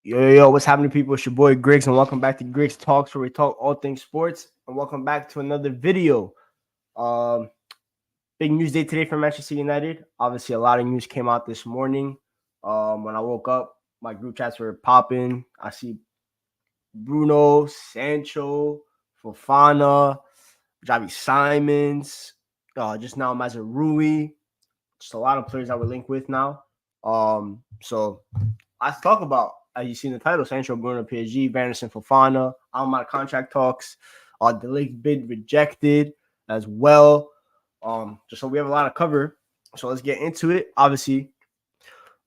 Yo, what's happening, people? It's your boy Griggs, and welcome back to Griggs Talks, where we talk all things sports. And welcome back to another video. Um, Big news day today for Manchester United. Obviously, a lot of news came out this morning. When I woke up, my group chats were popping. I see Bruno, Sancho, Fofana, Javi Simons, just now Mazarui. Just a lot of players that we're linked with now. So let's talk about, as you see in the title, Sancho, Bruno, PSG, Vanderson, Fofana, out of contract talks, the league bid rejected as well. Just so we have a lot of cover. So let's get into it. Obviously,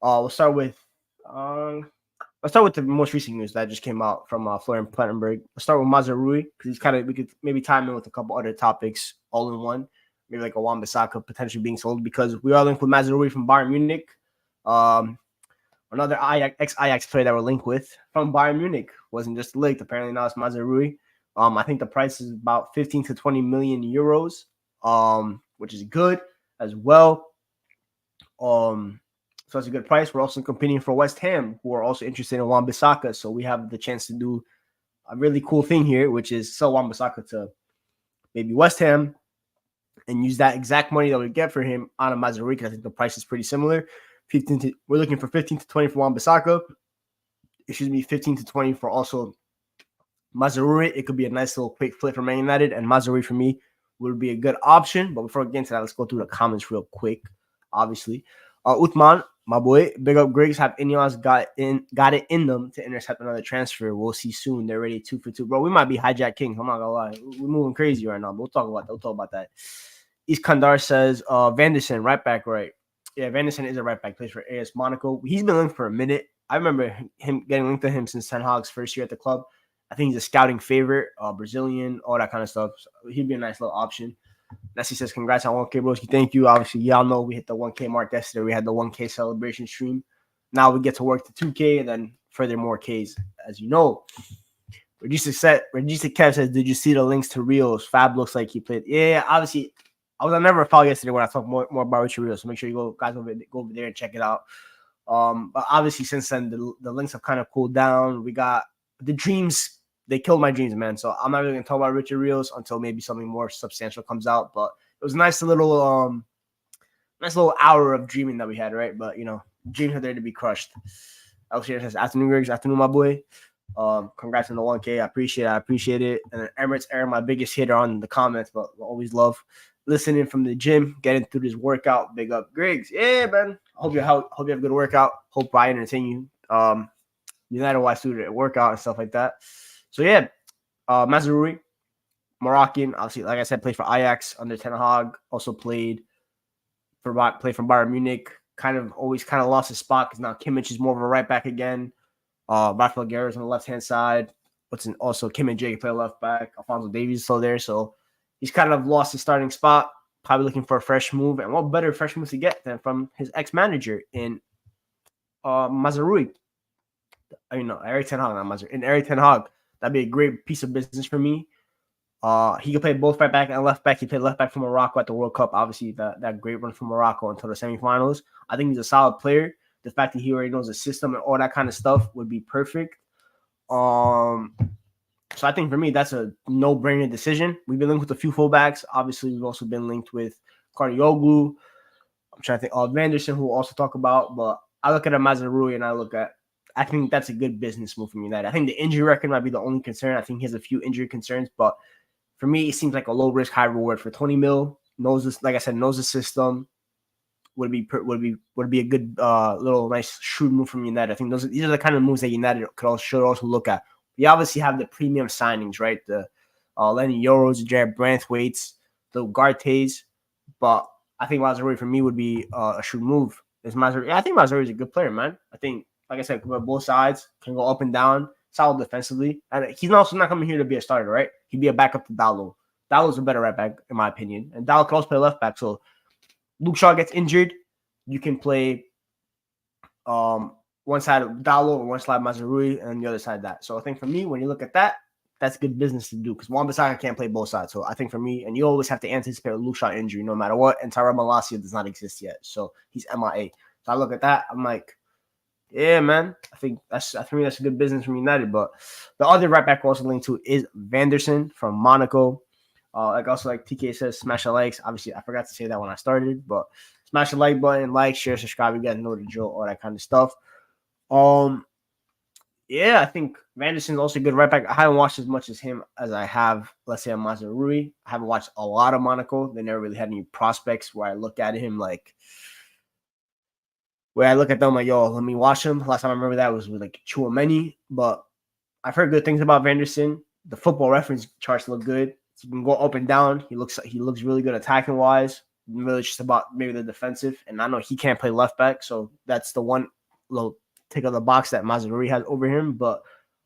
we'll start with the most recent news that just came out from Florian Plettenberg. Let's start with Mazarui because we could maybe time in with a couple other topics all in one. Maybe like a Wan-Bissaka potentially being sold because we are linked with Mazarui from Bayern Munich. Another ex-Ajax player that we're linked with from Bayern Munich wasn't just linked. Apparently now it's Mazarui. I think the price is about 15 to 20 million euros, which is good as well. So that's a good price. We're also competing for West Ham, who are also interested in Wan-Bissaka. So we have the chance to do a really cool thing here, which is sell Wan-Bissaka to maybe West Ham and use that exact money that we get for him on a Mazarui, because I think the price is pretty similar. We're looking for 15 to 20 for Wan-Bissaka. 15 to 20 for also Mazarui. It could be a nice little quick flip for Man United, and Mazarui for me would be a good option. But before we get into that, let's go through the comments real quick. Obviously, Uthman, my boy, big up Griggs. Have Ineos got it in them to intercept another transfer? We'll see soon. They're ready 2 for 2, bro. We might be hijack kings. I'm not gonna lie. We're moving crazy right now. But we'll talk about that. East Kandar says Vanderson, right back, right. Yeah, Vanderson is a right back, plays for AS Monaco. He's been linked for a minute. I remember him getting linked to him since Ten Hag's first year at the club. I think he's a scouting favorite, Brazilian, all that kind of stuff. So he'd be a nice little option. Nessie says, congrats on 1K, broski. Thank you. Obviously, y'all know we hit the 1K mark yesterday. We had the 1K celebration stream. Now we get to work to 2K and then further more Ks, as you know. Regista Kev says, did you see the links to Reels? Fab looks like he played. Yeah, obviously. I was on Never Fall yesterday when I talked more about Richard Reels, so make sure you go over there and check it out. But obviously since then the links have kind of cooled down. We got the dreams. They killed my dreams, man. So I'm not really gonna talk about Richard Reels until maybe something more substantial comes out. But it was a nice little hour of dreaming that we had, right? But dreams are there to be crushed. Elshire says, afternoon, Griggs. Afternoon, my boy. Congrats on the 1K. I appreciate it. And Emirates Aaron, my biggest hitter on the comments, but always love listening from the gym, getting through this workout. Big up Griggs. Yeah, man. Hope you have a good workout. Hope I entertain you. United watch through the workout and stuff like that. So yeah, Mazarui, Moroccan, obviously, like I said, played for Ajax under Ten Hag. Also played from Bayern Munich. Always lost his spot because now Kimmich is more of a right back again. Rafael Guerrero's on the left hand side. Also Kim and Jay play left back. Alphonso Davies is still there, so he's kind of lost his starting spot. Probably looking for a fresh move, and what better fresh move to get than from his ex-manager in Mazarui? Eric Ten Hag, not Mazarui. In Eric Ten Hag, that'd be a great piece of business for me. He could play both right back and left back. He played left back for Morocco at the World Cup. Obviously, that great run for Morocco until the semifinals. I think he's a solid player. The fact that he already knows the system and all that kind of stuff would be perfect. So I think for me, that's a no-brainer decision. We've been linked with a few fullbacks. Obviously, we've also been linked with Cardioglu. I'm trying to think of Vanderson, who we'll also talk about. But I look at a Mazarui and I think that's a good business move from United. I think the injury record might be the only concern. I think he has a few injury concerns. But for me, it seems like a low-risk, high-reward for 20 mil. Knows the system. Would be a good little nice shrewd move from United. I think these are the kind of moves that United should also look at. We obviously have the premium signings, right? The Lenny Yoros, the Jared Branthwaites, the Gartes, but I think Mazarui for me would be a shrewd move. I think Mazarui is a good player, man. I think, like I said, both sides can go up and down, solid defensively, and he's also not coming here to be a starter, right? He'd be a backup to Dalot. Dalot's a better right back, in my opinion, and Dalot can also play left back. So Luke Shaw gets injured, you can play one side of Dalot or one side Mazarui and the other side that. So I think for me, when you look at that, that's good business to do because Wan-Bissaka can't play both sides. So I think for me, and you always have to anticipate a Luke Shaw injury no matter what, and Tyrell Malacia does not exist yet. So he's MIA. So I look at that, I'm like, yeah, man, I think that's a good business from United. But the other right back we're also linked to is Vanderson from Monaco. Like TK says, smash the likes. Obviously, I forgot to say that when I started, but smash the like button, like, share, subscribe. You guys know the drill, all that kind of stuff. Yeah, I think Vanderson's also a good right back. I haven't watched as much as him as I have, let's say, Mazarui. I haven't watched a lot of Monaco. They never really had any prospects where I look at him like, where I look at them like, yo, let me watch him. Last time I remember that was with like Chouameni, but I've heard good things about Vanderson. The Football Reference charts look good. He can go up and down. He looks really good attacking wise. Really just about maybe the defensive. And I know he can't play left back, so that's the one little tick of the box that Mazaruri has over him. But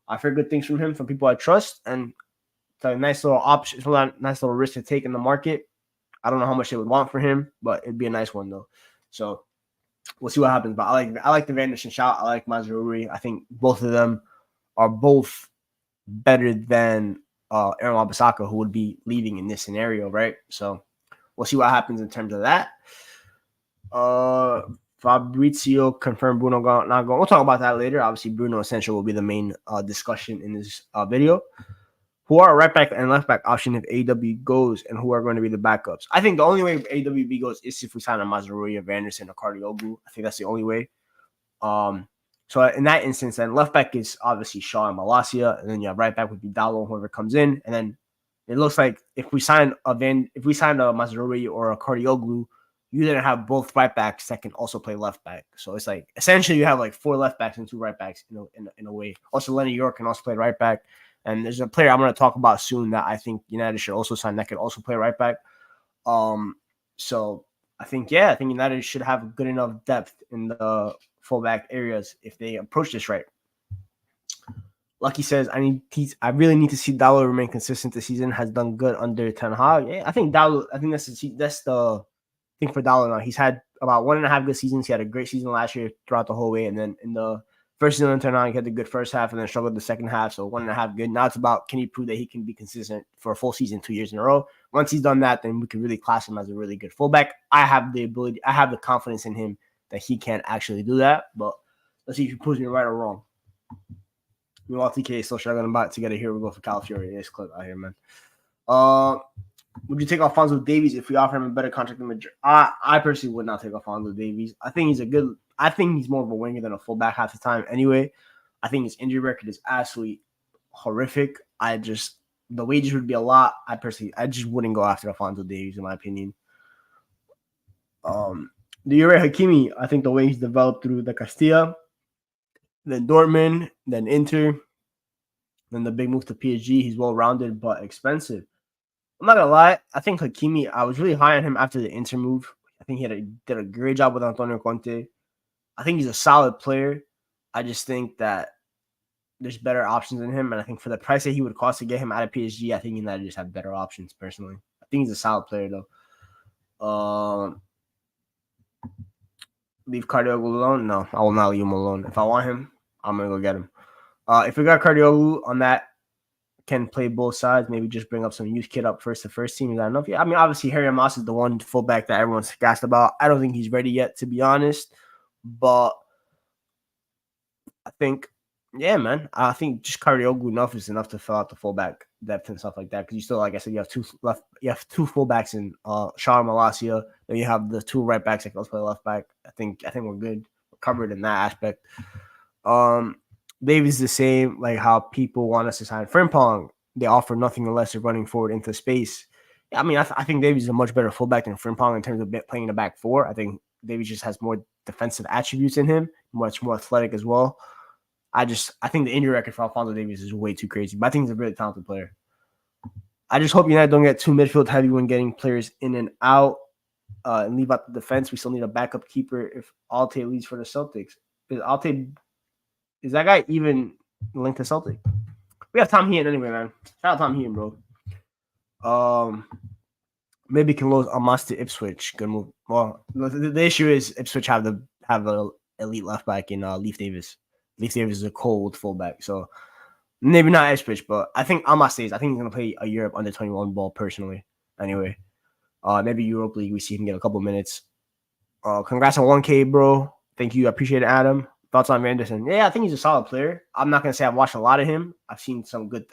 I've heard good things from him, from people I trust, and it's a nice little option. It's a nice little risk to take in the market. I don't know how much they would want for him, but it'd be a nice one though. So we'll see what happens. But I like the Vanderson shout. I like Mazaruri. I think both of them are both better than Aaron Wan-Bissaka, who would be leaving in this scenario, right? So we'll see what happens in terms of that. Fabrizio confirmed Bruno not going. We'll talk about that later. Obviously, Bruno and Sancho will be the main discussion in this video. Who are right back and left back option if AW goes, and who are going to be the backups? I think the only way AWB goes is if we sign a Mazarui, a Vanderson, or Cardioglu. I think that's the only way. So in that instance, then left back is obviously Shaw and Malacia, and then you have right back would be Dallo, whoever comes in, and then it looks like if we sign a Mazarui or a Cardioglu, you then have both right backs that can also play left back. So it's like essentially you have like 4 left backs and 2 right backs in a way. Also, Lenny York can also play right back. And there's a player I'm going to talk about soon that I think United should also sign that could also play right back. So I think United should have good enough depth in the fullback areas if they approach this right. Lucky says, I really need to see Dallo remain consistent this season. Has done good under Ten Hag. Yeah, I think that's the thing for Dallo now. He's had about 1.5 good seasons. He had a great season last year throughout the whole way, and then in the first season Ten Hag, he had the good first half and then struggled the second half. So 1.5 good. Now it's about, can he prove that he can be consistent for a full season 2 years in a row? Once he's done that, then we can really class him as a really good fullback. I have the confidence in him that he can actually do that. But let's see if he proves me right or wrong. Meanwhile, TK is still struggling about it together. Here we go for Calafiori. Nice clip out here, man. Would you take Alphonso Davies if we offer him a better contract than Madrid? I personally would not take Alphonso Davies. I think he's more of a winger than a fullback half the time anyway. I think his injury record is absolutely horrific. The wages would be a lot. I just wouldn't go after Alphonso Davies in my opinion. The Ure Hakimi, I think the way he's developed through the Castilla, then Dortmund, then Inter, then the big move to PSG, he's well-rounded but expensive. I'm not going to lie. I think Hakimi, I was really high on him after the Inter move. I think he did a great job with Antonio Conte. I think he's a solid player. I just think that there's better options than him. And I think for the price that he would cost to get him out of PSG, I think United just have better options personally. I think he's a solid player, though. Leave Cardioglu alone? No, I will not leave him alone. If I want him, I'm going to go get him. If we got Cardioglu on that, can play both sides, maybe just bring up some youth kid up first, the first team. Is that enough? Yeah, I mean, obviously, Harry Moss is the one fullback that everyone's gassed about. I don't think he's ready yet, to be honest. But I think, yeah, man, I think just Cardioglu enough is enough to fill out the fullback depth and stuff like that. Because you still, like I said, you have two fullbacks in Shaw and Malacia. Then you have the 2 right backs that can also play left back. I think we're good. We're covered in that aspect. Davies the same, like how people want us to sign Frimpong. They offer nothing unless they're running forward into space. Yeah, I mean, I think Davies is a much better fullback than Frimpong in terms of playing the back 4. I think Davies just has more defensive attributes in him, much more athletic as well. I think the injury record for Alphonso Davies is way too crazy, but I think he's a really talented player. I just hope United don't get too midfield heavy when getting players in and out and leave out the defense. We still need a backup keeper if Alte leaves for the Celtics. Is that guy even linked to Celtic? We have Tom Heaton anyway, man. Shout out Tom Heaton, bro. Maybe can lose Amos to Ipswich. Good move. Well, the issue is Ipswich have an elite left back in Leif Davis. Leif Davis is a cold fullback, so maybe not Ipswich, but I think Amos stays. I think he's gonna play a Europe under 21 ball personally. Anyway, maybe Europa League we see him get a couple minutes. Congrats on 1K, bro. Thank you. I appreciate it, Adam. Thoughts on Vanderson? Yeah, I think he's a solid player. I'm not gonna say I've watched a lot of him. I've seen some good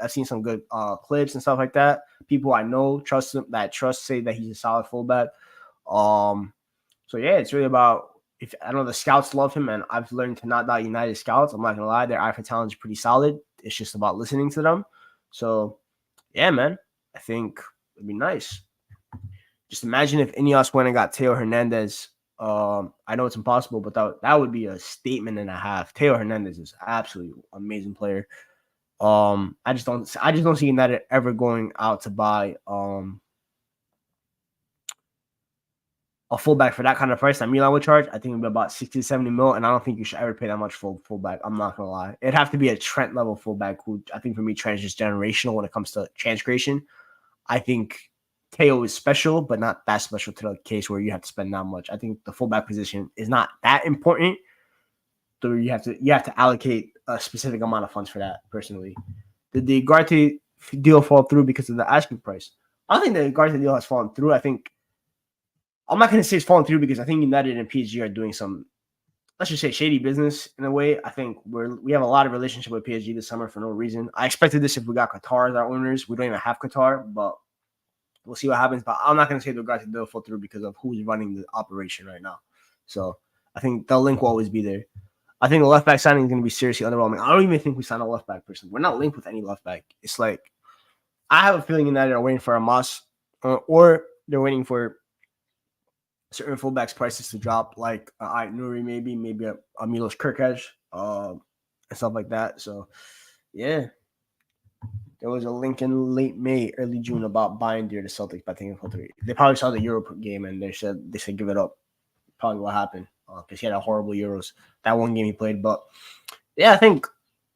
clips and stuff like that. People I know trust him say that he's a solid fullback. So yeah, it's really about if I know the scouts love him, and I've learned to not doubt United scouts. I'm not gonna lie, their eye for talent is pretty solid. It's just about listening to them. So yeah, man, I think it'd be nice. Just imagine if Ineos went and got Teo Hernandez. I know it's impossible, but that would be a statement and a half. Teo Hernandez is absolutely amazing player. I just don't see United ever going out to buy a fullback for that kind of price that Milan would charge. I think it'd be about 60 to 70 mil, and I don't think you should ever pay that much for fullback. I'm not gonna lie. It'd have to be a Trent level fullback, who I think for me Trent is just generational when it comes to chance creation. I think Teo is special, but not that special to the case where you have to spend that much. I think the fullback position is not that important. So you have to allocate a specific amount of funds for that. Personally, did the Ugarte deal fall through because of the asking price? I don't think the Ugarte deal has fallen through. I think I'm not going to say it's fallen through because I think United and PSG are doing some, let's just say, shady business in a way. I think we have a lot of relationship with PSG this summer for no reason. I expected this if we got Qatar as our owners. We don't even have Qatar, but we'll see what happens. But I'm not going to say the Ugarte deal fall through because of who's running the operation right now. So I think the link will always be there. I think the left back signing is going to be seriously underwhelming. I don't even think we signed a left back person. We're not linked with any left back. It's like I have a feeling United are waiting for a Moss, or they're waiting for certain fullbacks prices to drop, like Nuri, maybe a Milos Kirkaj, and stuff like that. So yeah, there was a link in late May, early June about buying Deer to Celtics by thinking for 3. They probably saw the Euro game and they said give it up. Probably what happened because he had a horrible Euros that one game he played. But yeah, I think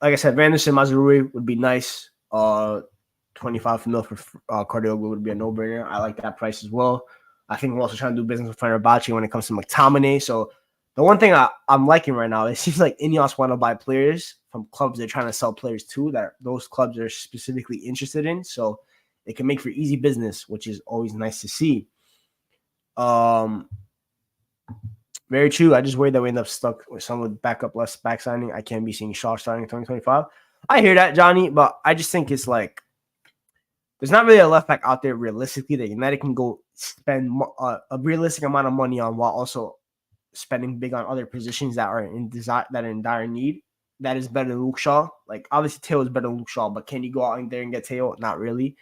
like I said, Vanderson Mazraoui would be nice. 25 mil for Cardioglu would be a no-brainer. I like that price as well. I think we're also trying to do business with Fenerbahce when it comes to McTominay. So the one thing I'm liking right now, it seems like Ineos want to buy players from clubs they're trying to sell players to that those clubs are specifically interested in. So it can make for easy business, which is always nice to see. Very true. I just worry that we end up stuck with someone backup less back signing. I can't be seeing Shaw starting in 2025. I hear that, Johnny, but I just think it's like there's not really a left back out there realistically that United can go spend a realistic amount of money on while also spending big on other positions that are in dire need. That is better than Luke Shaw. Like obviously Teo is better than Luke Shaw, but can you go out in there and get Teo? Not really.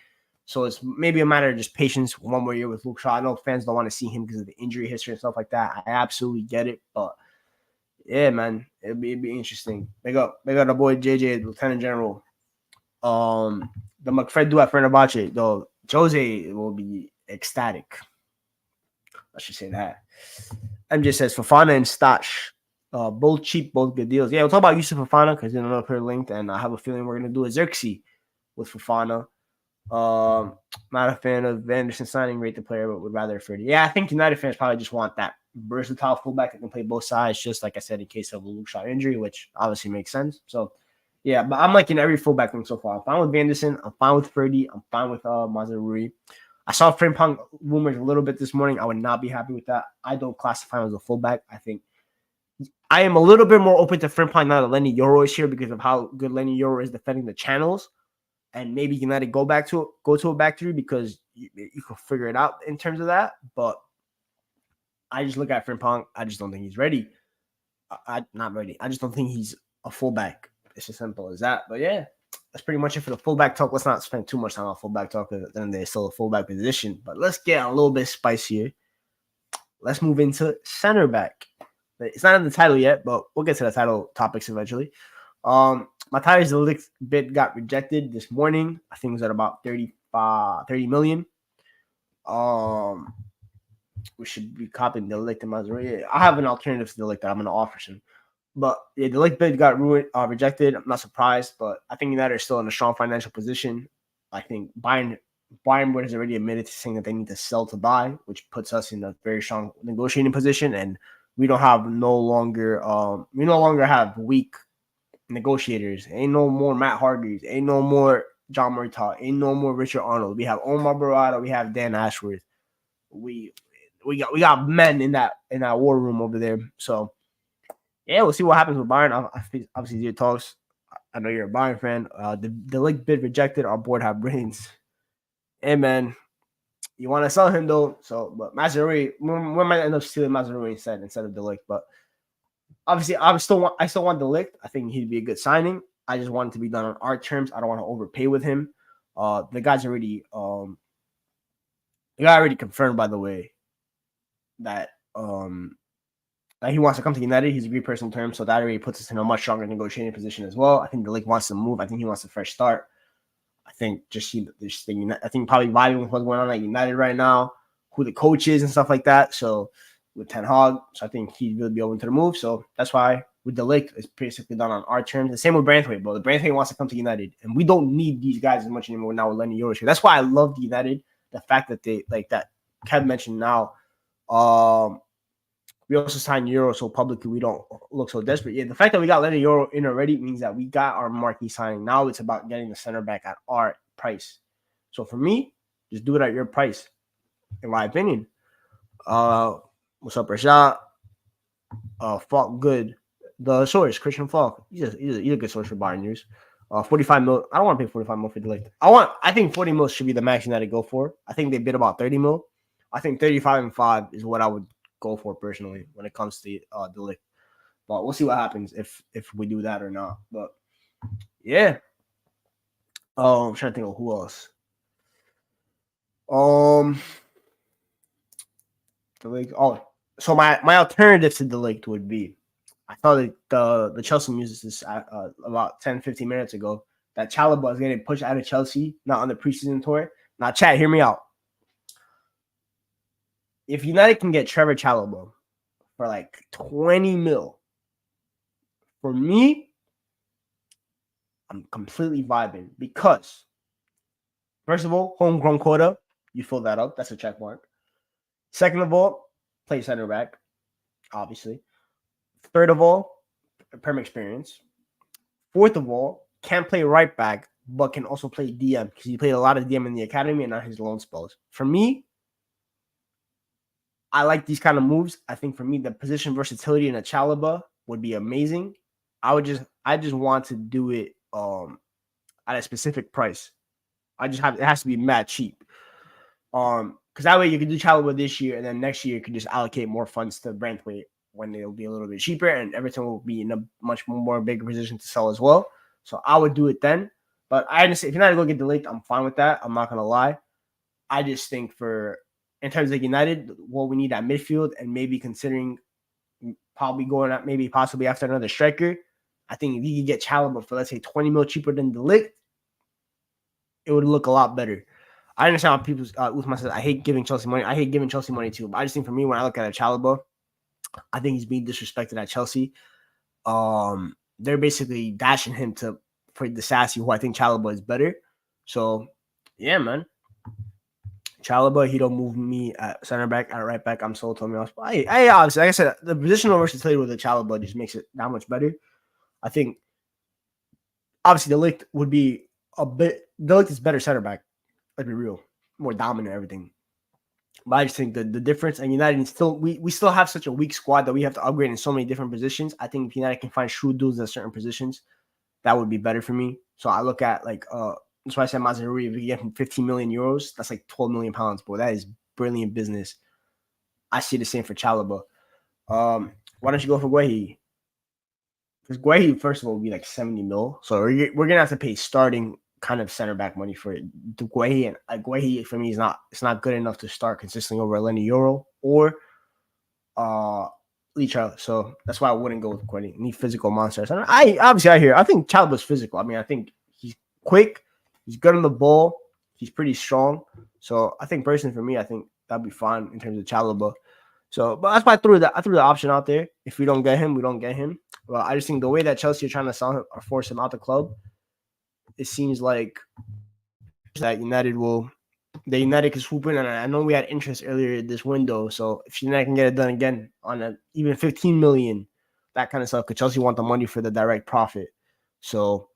So it's maybe a matter of just patience one more year with Luke Shaw. I know fans don't want to see him because of the injury history and stuff like that. I absolutely get it, but yeah, man, it'd be interesting. Big up the boy JJ, Lieutenant General. The McFred do at Fenerbahce, though Jose will be ecstatic. Let's just say that. MJ says Fofana and Stash. Both cheap, both good deals. Yeah, we'll talk about Yusuf Fofana because there's another player linked, and I have a feeling we're gonna do a Xerxes with Fofana. Not a fan of Vanderson signing, rate the player, but would rather for it. Yeah, I think United fans probably just want that versatile fullback that can play both sides, just like I said, in case of a Luke Shaw injury, which obviously makes sense. So yeah, but I'm liking every fullback thing so far. I'm fine with Vanderson. I'm fine with Ferdy. I'm fine with Mazraoui. I saw Frimpong rumors a little bit this morning. I would not be happy with that. I don't classify him as a fullback. I think I am a little bit more open to Frimpong now that Lenny Yoro is here because of how good Lenny Yoro is defending the channels. And maybe United go to a back three because you can figure it out in terms of that. But I just look at Frimpong. I just don't think he's ready. Not ready. I just don't think he's a fullback. It's as simple as that. But yeah, that's pretty much it for the fullback talk. Let's not spend too much time on fullback talk because then there's still a fullback position. But let's get a little bit spicier. Let's move into center back. It's not in the title yet, but we'll get to the title topics eventually. Matthijs de Ligt bid got rejected this morning. I think it was at about 30 million. We should be copying de Ligt and Mazraoui. I have an alternative to de Ligt that I'm going to offer soon. But yeah, the Ligt bid got rejected. I'm not surprised, but I think United are still in a strong financial position. I think Bayern has already admitted to saying that they need to sell to buy, which puts us in a very strong negotiating position. And we no longer have weak negotiators. Ain't no more Matt Hargreaves. Ain't no more John Murtaugh. Ain't no more Richard Arnold. We have Omar Barada. We have Dan Ashworth. We got men in that war room over there. So yeah, we'll see what happens with Bayern. Obviously, your talks. I know you're a Bayern fan. The league bid rejected. Our board have brains. Hey man, you want to sell him though. So, but Mazzarri, we might end up stealing Mazzarri instead of Delict. But obviously, I still want Delict. I think he'd be a good signing. I just want it to be done on our terms. I don't want to overpay with him. The guy's already the guy already confirmed, by the way, that he wants to come to United. He's agreed personal terms, so that already puts us in a much stronger negotiating position as well. I think the league wants to move. I think he wants a fresh start. I think I think probably vibing with what's going on at United right now, who the coach is and stuff like that. So with Ten Hag, so I think he'd really be open to the move. So that's why with the Lake, it's basically done on our terms. The same with Branthwaite, but the Branthwaite wants to come to United, and we don't need these guys as much anymore now with Lenny Yorosh. That's why I love United. The fact that they like that Kev mentioned now. We also signed Euro so publicly we don't look so desperate. Yeah, the fact that we got Lenny Euro in already means that we got our marquee signing. Now it's about getting the center back at our price. So for me, just do it at your price, in my opinion. What's up, Rashad? Falk, good. The source, Christian Falk. He's a good source for Bayern news. 45 mil. I don't want to pay 45 mil for Delict. I think 40 mil should be the max United go for. I think they bid about 30 mil. I think 35 and 5 is what I would go for personally when it comes to Delict. But we'll see what happens if we do that or not. But yeah. I'm trying to think of who else. Delict. Oh, so my alternative to Delict would be, I thought the Chelsea news this about 10, 15 minutes ago that Chalobah is getting pushed out of Chelsea, not on the preseason tour. Now, chat, hear me out. If United can get Trevor Chalobah for like 20 mil, for me, I'm completely vibing because, first of all, homegrown quota, you fill that up. That's a check mark. Second of all, play center back, obviously. Third of all, Prem experience. Fourth of all, can play right back, but can also play DM because he played a lot of DM in the academy and not his loan spells. For me, I like these kind of moves. I think for me, the position versatility in a Chalobah would be amazing. I just want to do it at a specific price. It has to be mad cheap. Because that way you can do Chalobah this year, and then next year you can just allocate more funds to Branthwaite when they'll be a little bit cheaper, and Everton will be in a much more bigger position to sell as well. So I would do it then. But I understand if you're not going to go get delayed, I'm fine with that. I'm not going to lie. I just think in terms of United, what we need at midfield and maybe considering probably going at maybe possibly after another striker, I think if you could get Chalobah for, let's say, 20 mil cheaper than Delict, it would look a lot better. I understand how people, Uthman says, I hate giving Chelsea money. I hate giving Chelsea money too. But I just think for me, when I look at a Chalobah, I think he's being disrespected at Chelsea. They're basically dashing him for the Sassy, who I think Chalobah is better. So, yeah, man. Chalobah, he don't move me at center back, at right back. I'm so told me else. But I obviously, like I said, the positional versatility with the Chalobah just makes it that much better. I think, obviously, the Ligt would be the Ligt is better center back. Let's be real. More dominant, everything. But I just think the difference, and United still, we still have such a weak squad that we have to upgrade in so many different positions. I think if United can find shrewd dudes at certain positions, that would be better for me. So I look at that's why I said Mazzarri, if we get him 15 million euros, that's like 12 million pounds, boy. That is brilliant business. I see the same for Chalobah. Why don't you go for Guehi? Because Guehi, first of all, would be like 70 mil. So we're gonna have to pay starting kind of center back money for it. Guehi, and Guehi for me it's not good enough to start consistently over Lenny Euro or Licha. So that's why I wouldn't go with Guehi. Need physical monsters. I think Chalobah's physical. I mean, I think he's quick. He's good on the ball. He's pretty strong. So I think personally for me, I think that'd be fine in terms of Chalobah. So, but that's why I threw the option out there. If we don't get him, we don't get him. Well, I just think the way that Chelsea are trying to sell him or force him out the club, it seems like that United can swoop in. And I know we had interest earlier this window. So if United can get it done again on even 15 million, that kind of stuff, because Chelsea want the money for the direct profit. So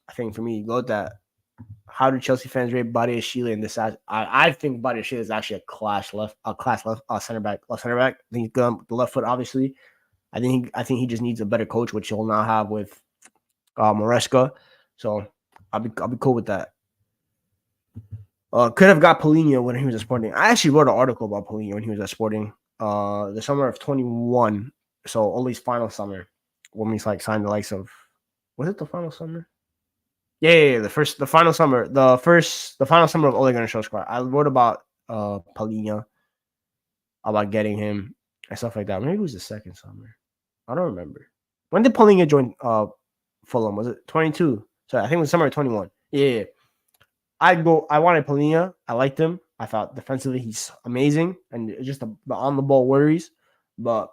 I think for me, go with that. How do Chelsea fans rate Badiashile in this? I think Badiashile is actually a class left center back. I think he's good on the left foot, obviously. I think he just needs a better coach, which he'll now have with Maresca. So I'll be cool with that. Could have got Paulinho when he was at Sporting. I actually wrote an article about Paulinho when he was at Sporting. The summer of 21. So Ole's final summer when we like signed the likes of. Was it the final summer? Yeah. The final summer of Ole Gunnar Solskjaer. I wrote about Paulinho, about getting him and stuff like that. Maybe it was the second summer. I don't remember. When did Paulinho join Fulham? Was it 22? Sorry, I think it was summer of 21. Yeah. I wanted Paulinho. I liked him. I thought defensively he's amazing, and just the on the ball worries. But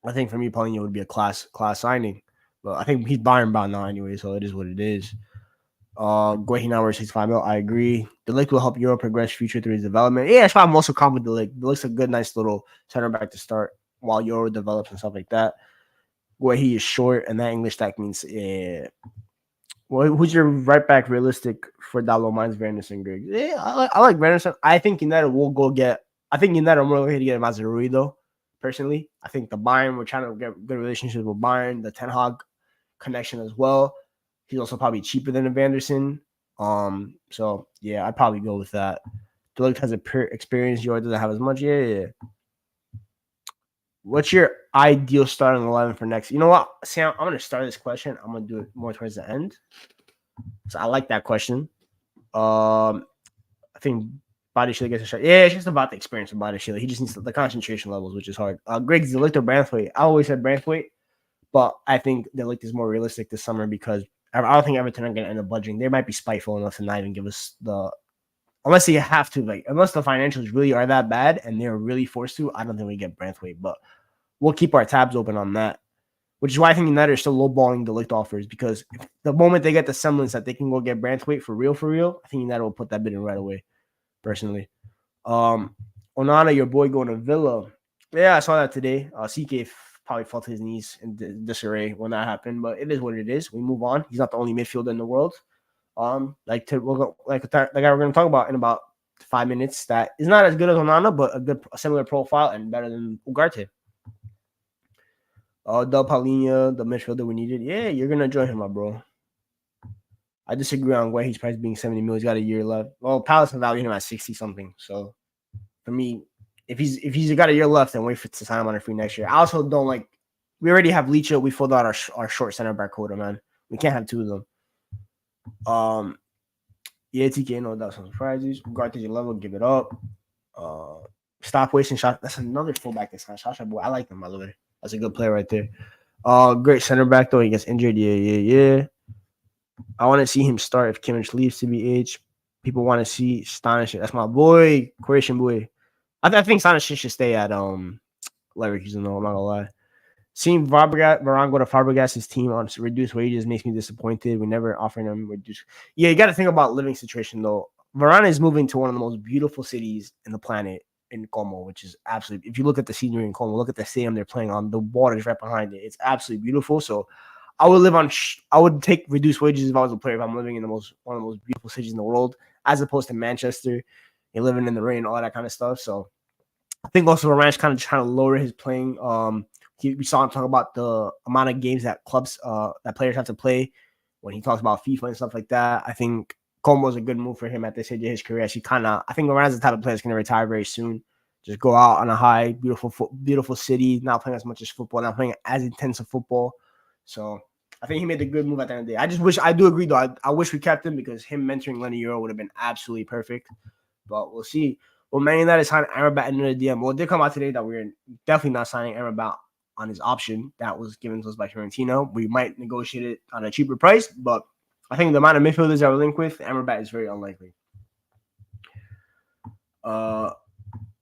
I think for me, Paulinho would be a class signing. But I think he's Bayern bound now anyway, so it is what it is. Guehi now we're 65 mil. I agree. De Ligt will help Euro progress future through his development. Yeah, that's why I'm also confident De Ligt. De Ligt's a good, nice little center back to start while Euro develops and stuff like that. Guehi is short, and that English stack means Well, who's your right back realistic for Dalot? Mine's Vanderson, Greg. Yeah, I like Vanderson. I think United will go get. I think United are more likely to get Mazarui though. Personally, I think the Bayern, we're trying to get good relationships with Bayern. The Ten Hag connection as well. He's also probably cheaper than a Vanderson. So yeah, I'd probably go with that. De Ligt has a pure experience. Yours doesn't have as much. Yeah. What's your ideal starting 11 for next? You know what, Sam? I'm gonna start this question. I'm gonna do it more towards the end. So I like that question. I think Badiashile gets a shot. Yeah, it's just about the experience of Badiashile. He just needs the concentration levels, which is hard. Greg's De Ligt or Branthwaite. I always said Branthwaite, but I think De Ligt is more realistic this summer because I don't think Everton are going to end up budging. They might be spiteful enough to not even give us unless they have to, unless the financials really are that bad and they're really forced to. I don't think we get Branthwaite, but we'll keep our tabs open on that. Which is why I think United are still lowballing De Ligt offers because the moment they get the semblance that they can go get Branthwaite for real, I think United will put that bid in right away. Personally, Onana, your boy, going to Villa. Yeah, I saw that today. CK probably felt his knees in disarray when that happened, but it is what it is. We move on. He's not the only midfielder in the world. Like the guy we're going to talk about in about 5 minutes. That is not as good as Onana, but a similar profile and better than Ugarte. Del Paulinho, the midfielder we needed. Yeah, you're gonna enjoy him, my bro. I disagree on why he's price being 70 mil. He's got a year left. Well, Palace valued him at 60 something. So for me, if he's got a year left, then wait to sign him on a free next year. I also don't like. We already have Licha. We filled out our short center back quota, man. We can't have two of them. Yeah, TK, no doubt, some surprises. Garbage level, give it up. Stop wasting shots. That's another fullback that's not shot boy. I like him, by the way. That's a good player right there. Great center back though. He gets injured. Yeah. I want to see him start if Kimmich leaves CBH. People want to see Stanisic. That's my boy, Croatian boy. I think Stanisic should stay at Leverkusen. No, I'm not gonna lie. Seeing Varane go to Fabregas's team on reduced wages makes me disappointed. We never offering him reduced. Yeah, you got to think about living situation though. Varane is moving to one of the most beautiful cities in the planet in Como, which is absolutely. If you look at the scenery in Como, look at the stadium they're playing on. The water is right behind it. It's absolutely beautiful. So I would live on. I would take reduced wages if I was a player. If I'm living in one of the most beautiful cities in the world, as opposed to Manchester, you're living in the rain, all that kind of stuff. So I think also Varane's kind of trying to lower his playing. We saw him talk about the amount of games that that players have to play when he talks about FIFA and stuff like that. I think Como is a good move for him at this stage of his career. I think Varane's the type of player that's going to retire very soon. Just go out on a high, beautiful city, not playing as much as football, not playing as intense of football. So I think he made a good move at the end of the day. I do agree though. I wish we kept him because him mentoring Lenny Euro would have been absolutely perfect. But we'll see. Well, Man United signed Amrabat into the DM. Well, it did come out today that we're definitely not signing Amrabat on his option that was given to us by Fiorentina. We might negotiate it on a cheaper price, but I think the amount of midfielders that we're linked with, Amrabat is very unlikely.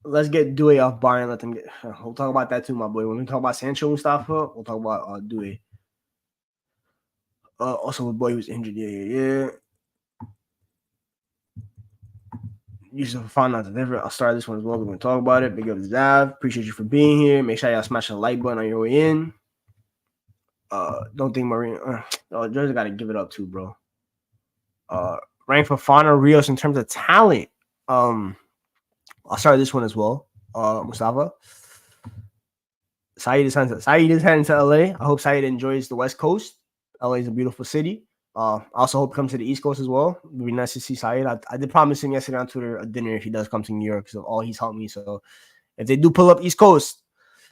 Let's get Doué off Bayern. Let them get. We'll talk about that too, my boy. When we talk about Sancho and Mustafa, we'll talk about Doué. Also, a boy who's injured. Yeah. Fofana to different. I'll start this one as well. We're going to talk about it. Big up Zav. Appreciate you for being here. Make sure y'all smash the like button on your way in. Don't think Marine. Jersey got to give it up too, bro. Rank Fofana, Rios in terms of talent. I'll start this one as well. Mustafa. Saeed is heading to LA. I hope Saeed enjoys the West Coast. LA is a beautiful city. I also hope he comes to the East Coast as well. It would be nice to see Saeed. I did promise him yesterday on Twitter a dinner if he does come to New York. So all he's helped me. So if they do pull up East Coast,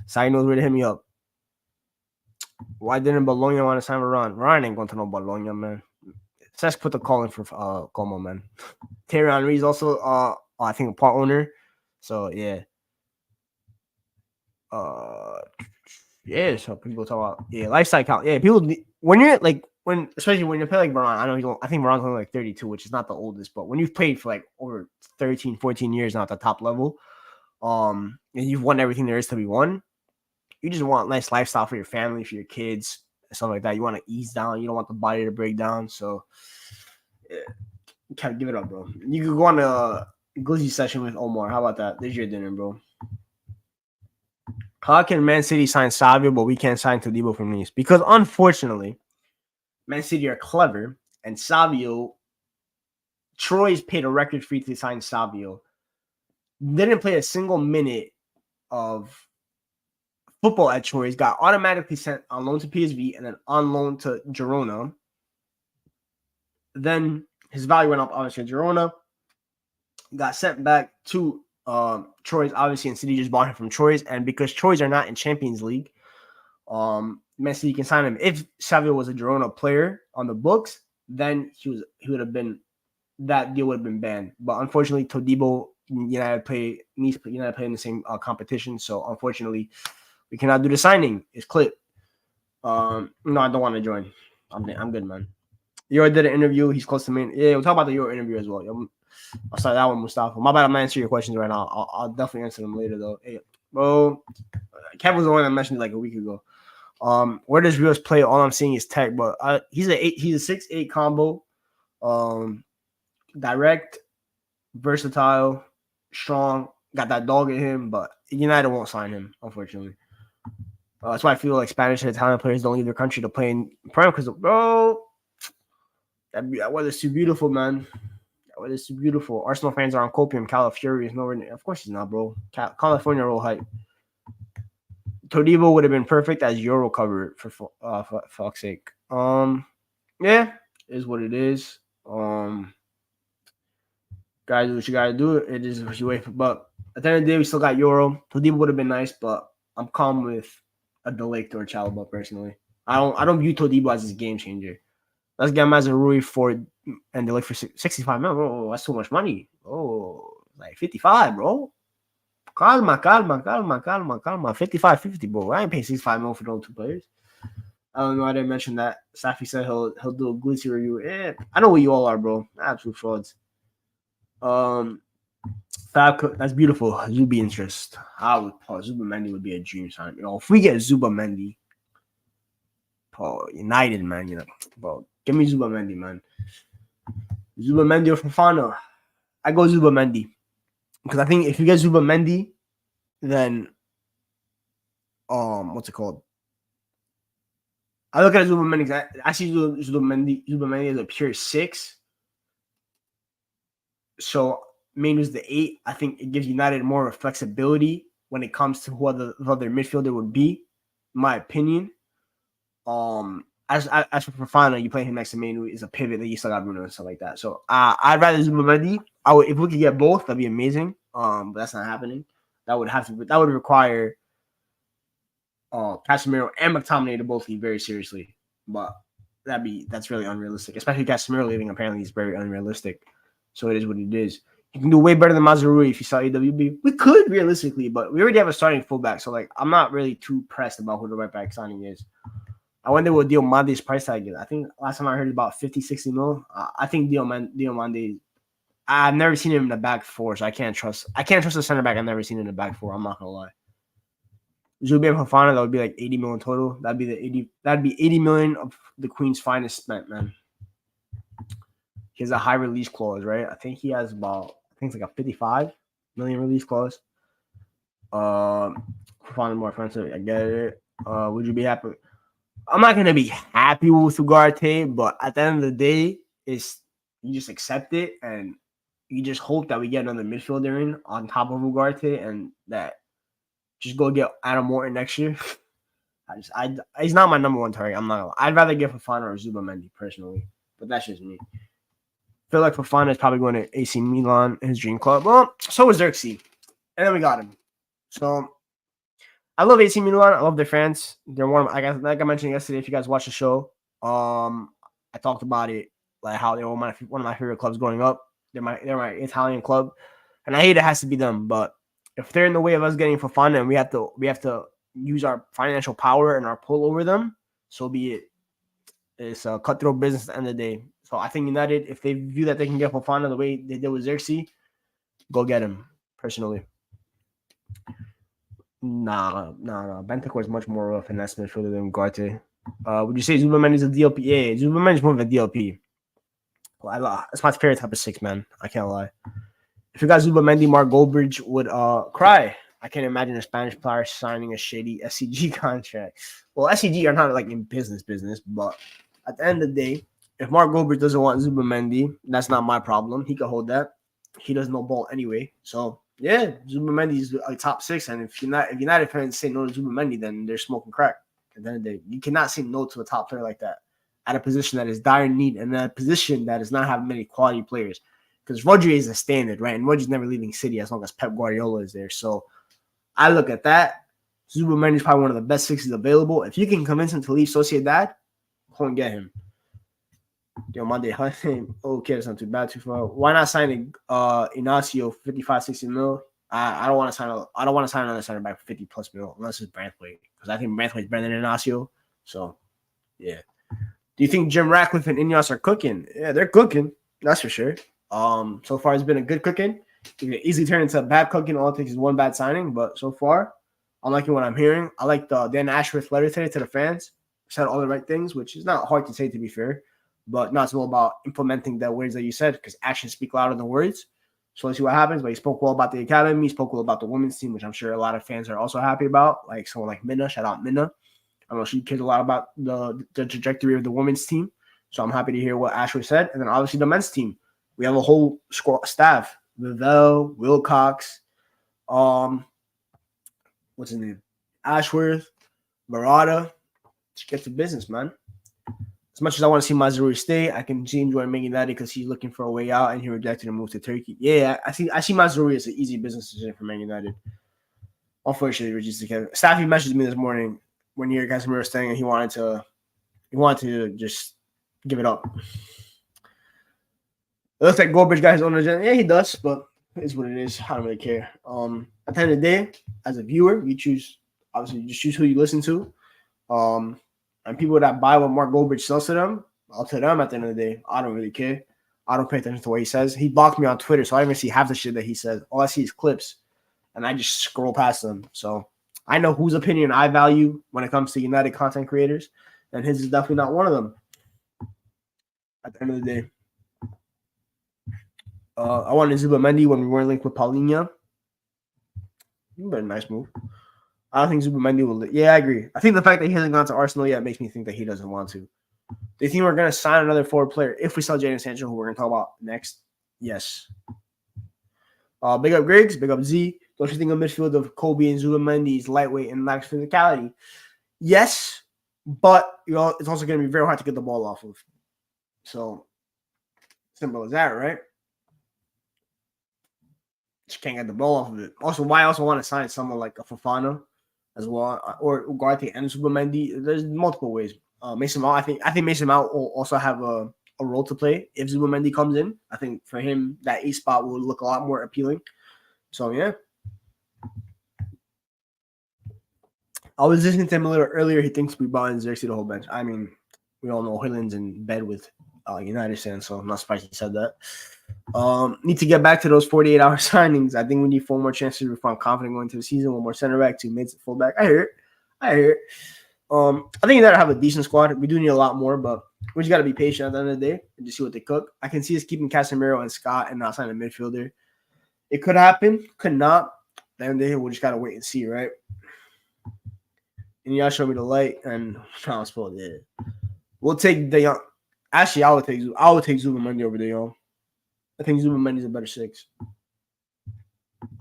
Saeed knows where to hit me up. Why didn't Bologna want to sign Varane? Varane ain't going to no Bologna, man. Cesc put the call in for Como, man. Thierry Henry is also, I think, a part owner. So, yeah. So people talk about, lifestyle count. Yeah, people, when you're like, especially when you play like Varane, I think Varane's only like 32, which is not the oldest, but when you've played for like over 13, 14 years now at the top level, and you've won everything there is to be won, you just want a nice lifestyle for your family, for your kids, stuff like that. You want to ease down. You don't want the body to break down. So, yeah, you can't give it up, bro. You could go on a glizzy session with Omar. How about that? There's your dinner, bro. How can Man City sign Savio, but we can't sign Todibo from Nice? Because unfortunately, Man City are clever, and Savio, Troy's paid a record fee to sign Savio. Didn't play a single minute of football at Troyes, got automatically sent on loan to PSV and then on loan to Girona. Then his value went up, obviously, at Girona. Got sent back to Troyes, obviously, and City just bought him from Troyes. And because Troyes are not in Champions League, Man City can sign him. If Savio was a Girona player on the books, then he would have been, that deal would have been banned. But unfortunately, Todibo, United play in the same competition. So unfortunately, we cannot do the signing. It's clipped. No, I don't want to join. I'm good, man. Euro did an interview. He's close to me. Yeah, we'll talk about the Euro interview as well. I'll start that one, Mustafa. My bad, I'm not answering your questions right now. I'll definitely answer them later, though. Hey, bro, Kev was the one that mentioned it like a week ago. Where does Rios play? All I'm seeing is tech, but he's a 6'8" combo. Direct, versatile, strong. Got that dog in him, but United won't sign him, unfortunately. That's why I feel like Spanish and Italian players don't leave their country to play in Prem because, bro, that weather's too beautiful, man. That weather's too beautiful. Arsenal fans are on copium. Califury is nowhere near. Of course he's not, bro. California roll hype. Todibo would have been perfect as Euro cover for fuck's sake. Yeah, is what it is. Guys, do what you gotta do. It is what you wait for. But at the end of the day, we still got Euro. Todibo would have been nice, but I'm calm with a Delict or Chalaba personally. I don't view Todibo as his game changer. Let's get him as a Rui for and Delict for 65 million. Bro, that's too much money. Oh, like 55, bro. Calma. 55-50, bro. I ain't paying 65 million for those two players. I don't know why they mentioned that. Safi said he'll do a glitzy review. I know what you all are, bro. Absolute frauds. That's beautiful. Zubi interest. Zuba Mendy would be a dream sign. If we get Zuba Mendy, United, man, bro, give me Zuba Mendy, man. Zuba Mendy or Fofana. I go Zuba Mendy. Because I think if you get Zuba Mendy, then what's it called? I look at Zuba Mendy. I see Zuba Mendy as a pure 6. So Mainu's the 8. I think it gives United more of flexibility when it comes to who the other midfielder would be, in my opinion. As for Fofana, you play him next to Mainu is a pivot that you still got Bruno and stuff like that. So I'd rather Zuba Mendy. If we could get both, that'd be amazing. But that's not happening. That would require Casemiro and McTominay to both leave very seriously. But that's really unrealistic. Especially Casemiro leaving, apparently is very unrealistic. So it is what it is. You can do way better than Mazraoui if you saw AWB. We could realistically, but we already have a starting fullback. So I'm not really too pressed about who the right back signing is. I wonder what Diomande's price tag is. I think last time I heard about 50, 60 mil. I think Diomande. I've never seen him in the back four, so I can't trust a center back I've never seen in the back four. I'm not gonna lie. Zubi and Fofana, that would be like 80 million total. That'd be 80 million of the Queen's finest spent, man. He has a high release clause, right? I think he has it's like a 55 million release clause. Fofana more offensive. I get it. Would you be happy? I'm not gonna be happy with Ugarte, but at the end of the day, you just accept it and you just hope that we get another midfielder in on top of Ugarte and that just go get Adam Morton next year. He's not my number one target. I'm not gonna lie. I'd rather get Fofana or Zubamendi personally, but that's just me. Feel like Fofana is probably going to AC Milan, his dream club. Well, so is Xerxes. And then we got him. So I love AC Milan. I love their fans. They're one of, like I mentioned yesterday, if you guys watch the show, I talked about it, like how they were one of my favorite clubs growing up. They're my Italian club. And I hate it has to be them, but if they're in the way of us getting Fofana and we have to use our financial power and our pull over them, so be it. It's a cutthroat business at the end of the day. So I think United, if they view that they can get Fofana the way they did with Xerxes, go get him, personally. Nah. Bentancur is much more of a finesse midfielder than Ugarte. Would you say Zubamendi is a DLP? Yeah, Zubamendi is more of a DLP. Well, that's my favorite type of six, man. I can't lie. If you got Zubamendi, Mark Goldbridge would cry. I can't imagine a Spanish player signing a shady SCG contract. Well, SCG are not like in business, but at the end of the day, if Mark Goldbridge doesn't want Zubamendi, that's not my problem. He can hold that. He does no ball anyway. So yeah, Zubamendi is a top six, and if United fans say no to Zubamendi, then they're smoking crack. At the end of the day, you cannot say no to a top player like that at a position that is dire need and a position that does not have many quality players. Because Rodri is a standard, right? And Rodri's never leaving City as long as Pep Guardiola is there. So I look at that. Zubamendi is probably one of the best sixes available. If you can convince him to leave Sociedad, go and get him. Yo, Monday, okay, that's not too bad. Too far. Why not sign Inacio 55, 60 mil? I don't want to sign another center back for 50 plus mil unless it's Branthwaite, because I think Branthwaite is better than Inacio. So yeah. Do you think Jim Ratcliffe and Ineos are cooking? Yeah, they're cooking. That's for sure. So far it's been a good cooking. It can easily turn into a bad cooking. All it takes is one bad signing, but so far, I'm liking what I'm hearing. I like the Dan Ashworth letter today to the fans. Said all the right things, which is not hard to say, to be fair, but not so about implementing the words that you said, because actions speak louder than words. So let's see what happens. But he spoke well about the academy. He spoke well about the women's team, which I'm sure a lot of fans are also happy about. Like someone like Minna. Shout out Minna. I know she cares a lot about the trajectory of the women's team. So I'm happy to hear what Ashworth said. And then obviously the men's team. We have a whole staff. Vivell, Wilcox, what's his name? Ashworth, Murata. Just get to business, man. As much as I want to see Mazraoui stay, I can see enjoy making that because he's looking for a way out and he rejected a move to Turkey. Yeah, I see Mazraoui as an easy business decision for Man United. Unfortunately, Regis Staffy messaged me this morning when Eric Casemiro was staying and he wanted to just give it up. It looks like Goldbridge got his own agenda. Yeah, he does, but it's what it is. I don't really care. At the end of the day, as a viewer, you choose who you listen to. And people that buy what Mark Goldbridge sells to them, I'll tell them at the end of the day, I don't really care. I don't pay attention to what he says. He blocked me on Twitter, so I don't even see half the shit that he says. All I see is clips, and I just scroll past them. So I know whose opinion I value when it comes to United content creators, and his is definitely not one of them. At the end of the day. I wanted Zubamendi when we weren't linked with Paulinho. But a nice move. I don't think Zubamendi will. Yeah, I agree. I think the fact that he hasn't gone to Arsenal yet makes me think that he doesn't want to. Do you think we're going to sign another forward player if we sell Jadon Sancho, who we're going to talk about next? Yes. Big up Griggs. Big up Z. Don't you think a midfield of Kobe and Zubamendi is lightweight and lacks physicality? Yes, but it's also going to be very hard to get the ball off of. So, simple as that, right? Just can't get the ball off of it. Also, why I also want to sign someone like a Fofana as well, or Ugarte and Zubamendi. There's multiple ways. Mason Mount, I think Mason Mount will also have a role to play if Zubamendi comes in. I think for him, that A spot will look a lot more appealing. So, yeah. I was listening to him a little earlier. He thinks we bought in Xerxes the whole bench. I mean, we all know Hoyland's in bed with United fans, so I'm not surprised he said that. Need to get back to those 48-hour signings. I think we need 4 more chances to find confident going into the season. 1 more center back, 2 mids, fullback. I hear it. I think that have a decent squad. We do need a lot more, but we just got to be patient at the end of the day and just see what they cook. I can see us keeping Casemiro and Scott and not signing a midfielder. It could happen, could not. Then we'll just got to wait and see, right? And y'all show me the light, and I'm supposed to. We'll take De Jong. Actually, I would take Zubamendi over De Jong. I think Zubamendi is a better 6.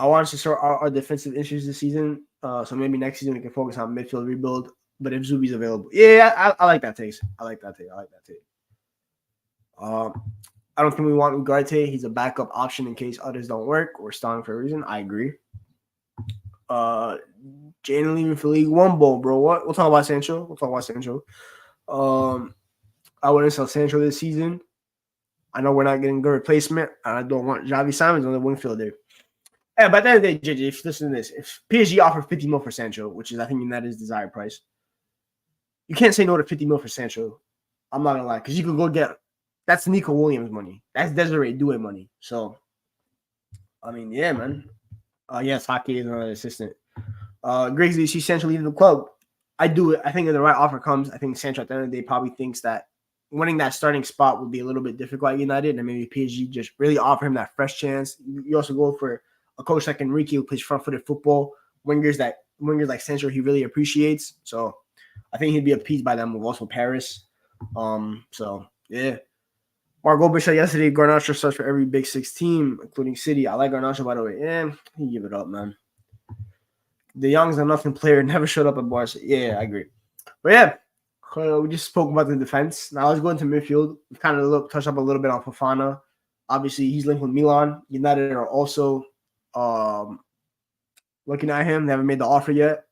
I want us to start our defensive issues this season So maybe next season we can focus on midfield rebuild. But if Zubi's available, yeah, I like that take. I like that take. I don't think we want Ugarte. He's a backup option in case others don't work or stalling for a reason. I agree. Jane leaving for League One Bowl, bro. What? We'll talk about Sancho. I wouldn't sell Sancho this season. I know we're not getting good replacement, and I don't want Javi Simons on the wing field there. Yeah, but at the end of the day, JJ, if you listen to this, if PSG offer 50 mil for Sancho, which is I think United's desired price, you can't say no to 50 mil for Sancho. I'm not gonna lie, because you could go get that's Nico Williams money. That's Desiree Doué money. So, I mean, yeah, man. Yes, Hockey is another assistant. Griggs, do you see Sancho leaving the club? I do it. I think if the right offer comes, I think Sancho at the end of the day probably thinks that winning that starting spot would be a little bit difficult at United, and maybe PSG just really offer him that fresh chance. You also go for a coach like Enrique who plays front-footed football, wingers like Sancho he really appreciates. So I think he'd be appeased by them with also Paris. So yeah. Mark Goldberg said yesterday Garnacho starts for every Big Six team, including City. I like Garnacho, by the way. Yeah, you give it up, man. De Jong's a nothing player, never showed up at Barca. Yeah, I agree. But yeah, we just spoke about the defense. Now let's go into midfield. We kind of touched up a little bit on Fofana. Obviously, he's linked with Milan. United are also looking at him. They haven't made the offer yet.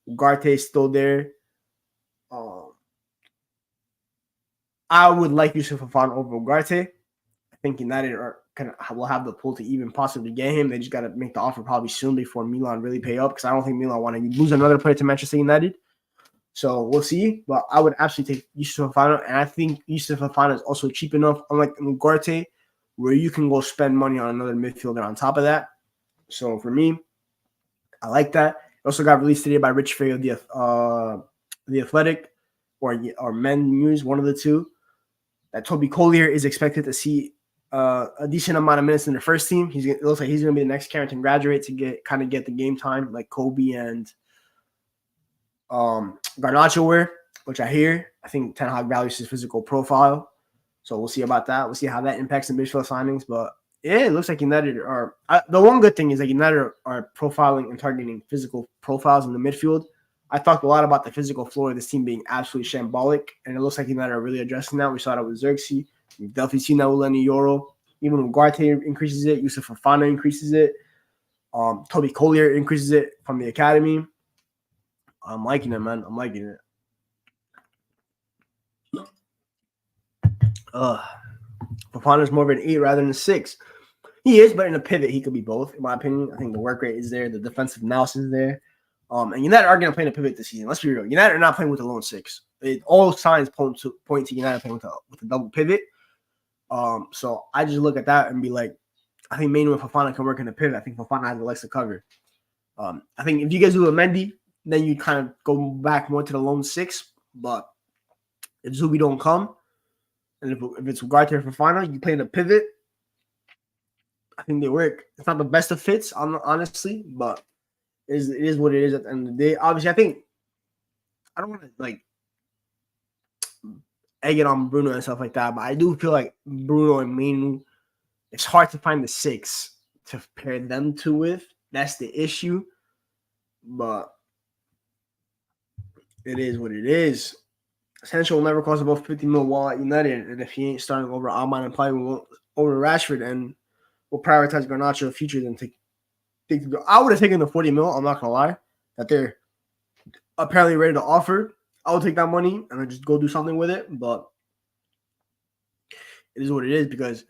Ugarte is still there. I would like Yusuf Fofana over Ugarte. I think United will have the pull to even possibly get him. They just got to make the offer probably soon before Milan really pay up, because I don't think Milan want to lose another player to Manchester United. So we'll see. But I would absolutely take Yusuf Fofana, and I think Yusuf Fofana is also cheap enough, unlike Ugarte, where you can go spend money on another midfielder on top of that. So for me, I like that. It also got released today by Rich Faye of the Athletic or Men News, one of the two, that Toby Collier is expected to see a decent amount of minutes in the first team. It looks like he's going to be the next Carrington graduate to get the game time like Kobe and Garnacho were, which I hear. I think Ten Hag values his physical profile. So we'll see about that. We'll see how that impacts the midfield signings. But yeah, it looks like United are the one good thing is that United are profiling and targeting physical profiles in the midfield. I talked a lot about the physical floor of this team being absolutely shambolic, and it looks like United are really addressing that. We saw that with Xerxes. We've definitely seen that with Lenny Yoro. Even when Ugarte increases it, Yusuf Fofana increases it. Toby Collier increases it from the academy. I'm liking it, man. I'm liking it. Fofana's more of an 8 rather than a 6. He is, but in a pivot, he could be both, in my opinion. I think the work rate is there. The defensive analysis is there. And United are going to play in a pivot this season. Let's be real. United are not playing with a lone 6. All signs point to United playing with a double pivot. So I just look at that and be like, I think Mainu and Fofana can work in the pivot. I think Fofana has the legs to cover. I think if you guys do a Mendy, then you kind of go back more to the lone 6. But if Zubi don't come, and if it's Ugarte or Fofana, you play in a pivot. I think they work. It's not the best of fits, honestly, but it is what it is at the end of the day. Obviously, I think I don't want to egg it on Bruno and stuff like that, but I do feel like Bruno and Mainu, it's hard to find the 6 to pair them two with. That's the issue, but it is what it is. Sancho will never cost above 50 mil while at United, and if he ain't starting over Alman and probably over Rashford, and we'll prioritize Garnacho future than take I would have taken the 40 mil, I'm not going to lie, that they're apparently ready to offer. I would take that money and then just go do something with it, but it is what it is because,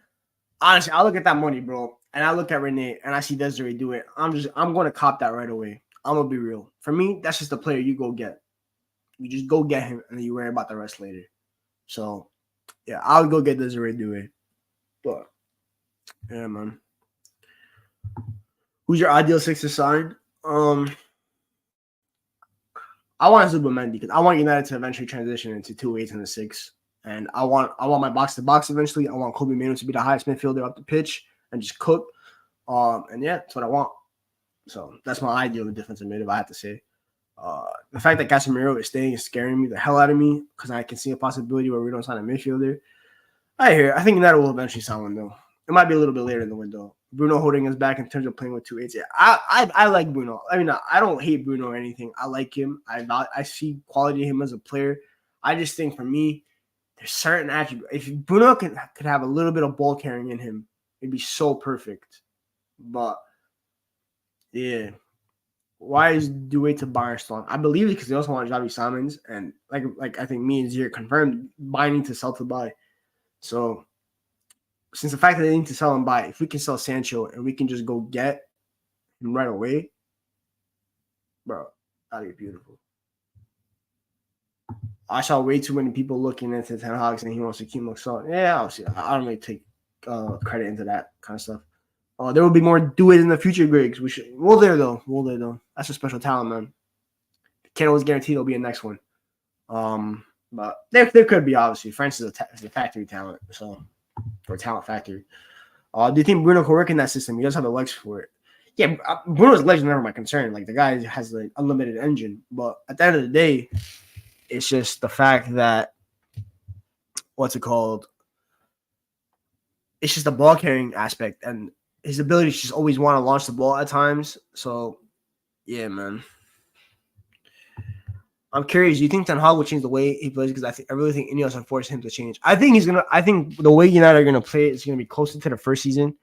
honestly, I look at that money, bro, and I look at Rene, and I see Desiree do it. I'm going to cop that right away. I'm going to be real. For me, that's just the player you go get. You just go get him, and then you worry about the rest later. So, yeah, I would go get Desiree Doué. But, yeah, man. Who's your ideal 6 to sign? I want Zubimendi because I want United to eventually transition into 2 8s and a 6. And I want my box to box eventually. I want Kobe Mainu to be the highest midfielder up the pitch and just cook. And yeah, that's what I want. So that's my ideal defensive mid, if I have to say. The fact that Casemiro is staying is scaring me the hell out of me because I can see a possibility where we don't sign a midfielder. I think United will eventually sign one though. It might be a little bit later in the window, Bruno holding us back in terms of playing with 2 8s. Yeah, I like Bruno. I mean, I don't hate Bruno or anything. I like him. I see quality in him as a player. I just think for me, there's certain attributes. If Bruno could have a little bit of ball carrying in him, it'd be so perfect. But yeah, why is Dewey to Bayern still? I believe it because they also want Xavi Simons, and like I think me and Zier confirmed buying to sell to buy. So since the fact that they need to sell and buy, if we can sell Sancho and we can just go get him right away, bro, that'd be beautiful. I saw way too many people looking into Ten Hag and he wants to keep McSall. Yeah, obviously, I don't really take credit into that kind of stuff. There will be more do it in the future, Griggs. We'll there though. That's a special talent, man. Can't always guarantee there'll be a next one. But there could be, obviously. France is a factory talent, so or talent factory. Do you think Bruno can work in that system? He does have the legs for it. Yeah, Bruno's legs are never my concern. Like the guy has like unlimited engine, but at the end of the day, it's just the fact that what's it called? It's just the ball carrying aspect and his ability to just always want to launch the ball at times. So, yeah, man. I'm curious. Do you think Ten Hag will change the way he plays? Because I really think Ineos have forced him to change. I think he's gonna. I think the way United are gonna play is gonna be closer to the first season.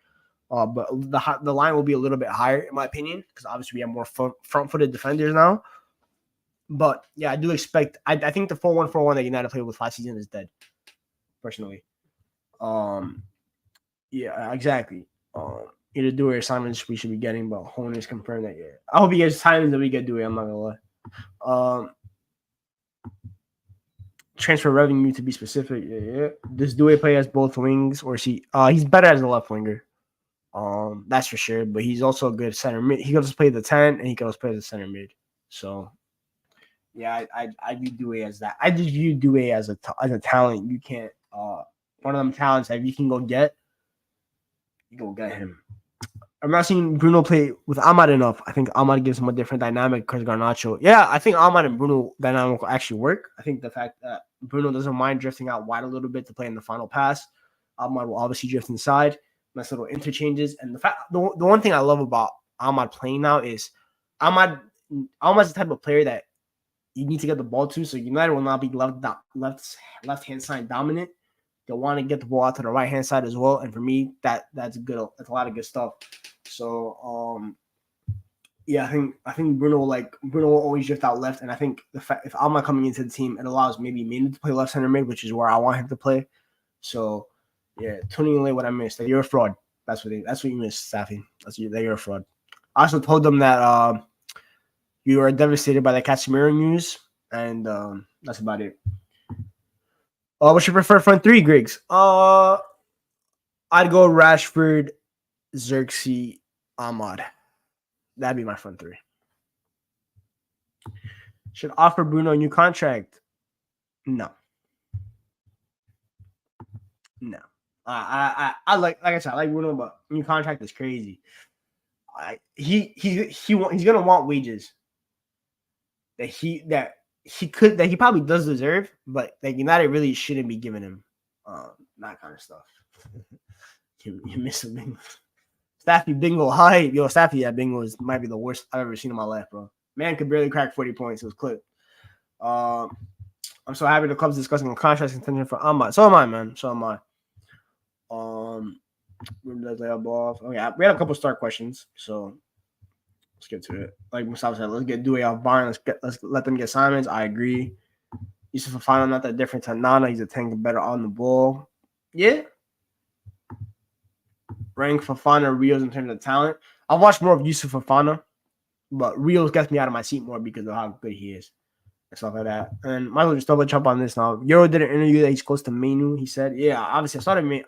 But the line will be a little bit higher, in my opinion, because obviously we have more front-footed defenders now. But yeah, I do expect. I think the 4-1-4-1 that United played with last season is dead. Personally, yeah, exactly. Either Dewey or Simons we should be getting, but Horner's confirmed that. Yeah, I hope he gets Simons that we get Dewey. I'm not gonna lie. Transfer revenue to be specific. Yeah. Does Dewey play as both wings or is he? He's better as a left winger. That's for sure. But he's also a good center mid. He can also play the 10 and he can also play the center mid. So yeah, I view Dewey as that. I just view Dewey as a talent. You can't one of them talents that if you can go get, you go get him. I'm not seeing Bruno play with Ahmad enough. I think Ahmad gives him a different dynamic because Garnacho. Yeah, I think Ahmad and Bruno dynamic will actually work. I think the fact that Bruno doesn't mind drifting out wide a little bit to play in the final pass. Ahmad will obviously drift inside, nice little interchanges. And the one thing I love about Ahmad playing now is Ahmad's the type of player that you need to get the ball to. So United will not be left hand side dominant. They'll want to get the ball out to the right hand side as well. And for me, that's good. That's a lot of good stuff. So yeah, I think Bruno will always drift out left, and I think the fact if Ahmad coming into the team, it allows maybe Mane to play left center mid, which is where I want him to play. So yeah, tuning away what I missed. Like, you're a fraud. That's what you missed, Safi. You're a fraud. I also told them that you are devastated by the Casemiro news, and that's about it. What's your preferred front three, Griggs? I'd go Rashford, Xerxes, Ahmad. That'd be my front three. Should offer Bruno a new contract? No. I like I said, I like Bruno, but new contract is crazy. He's gonna want wages that he probably does deserve, but like United really shouldn't be giving him that kind of stuff. you miss him. Staffy bingo high. Yo, Staffy at bingo might be the worst I've ever seen in my life, bro. Man could barely crack 40 points. It was clipped. I'm so happy the club's discussing a contract extension for Ahmad. So am I, man. So am I. Oh yeah, we had a couple start questions, so let's get to it. Like Mustafa said, let's get Dewey off Bayern. Let's let them get Simons. I agree. Yusuf Fofana not that different to Nana. He's a tank better on the ball. Yeah. Rank Fofana, Rios in terms of talent. I've watched more of Yusuf Fofana, but Rios gets me out of my seat more because of how good he is and stuff like that. And might as well just double jump on this now. Euro did an interview that he's close to Manu. He said, "Yeah, obviously I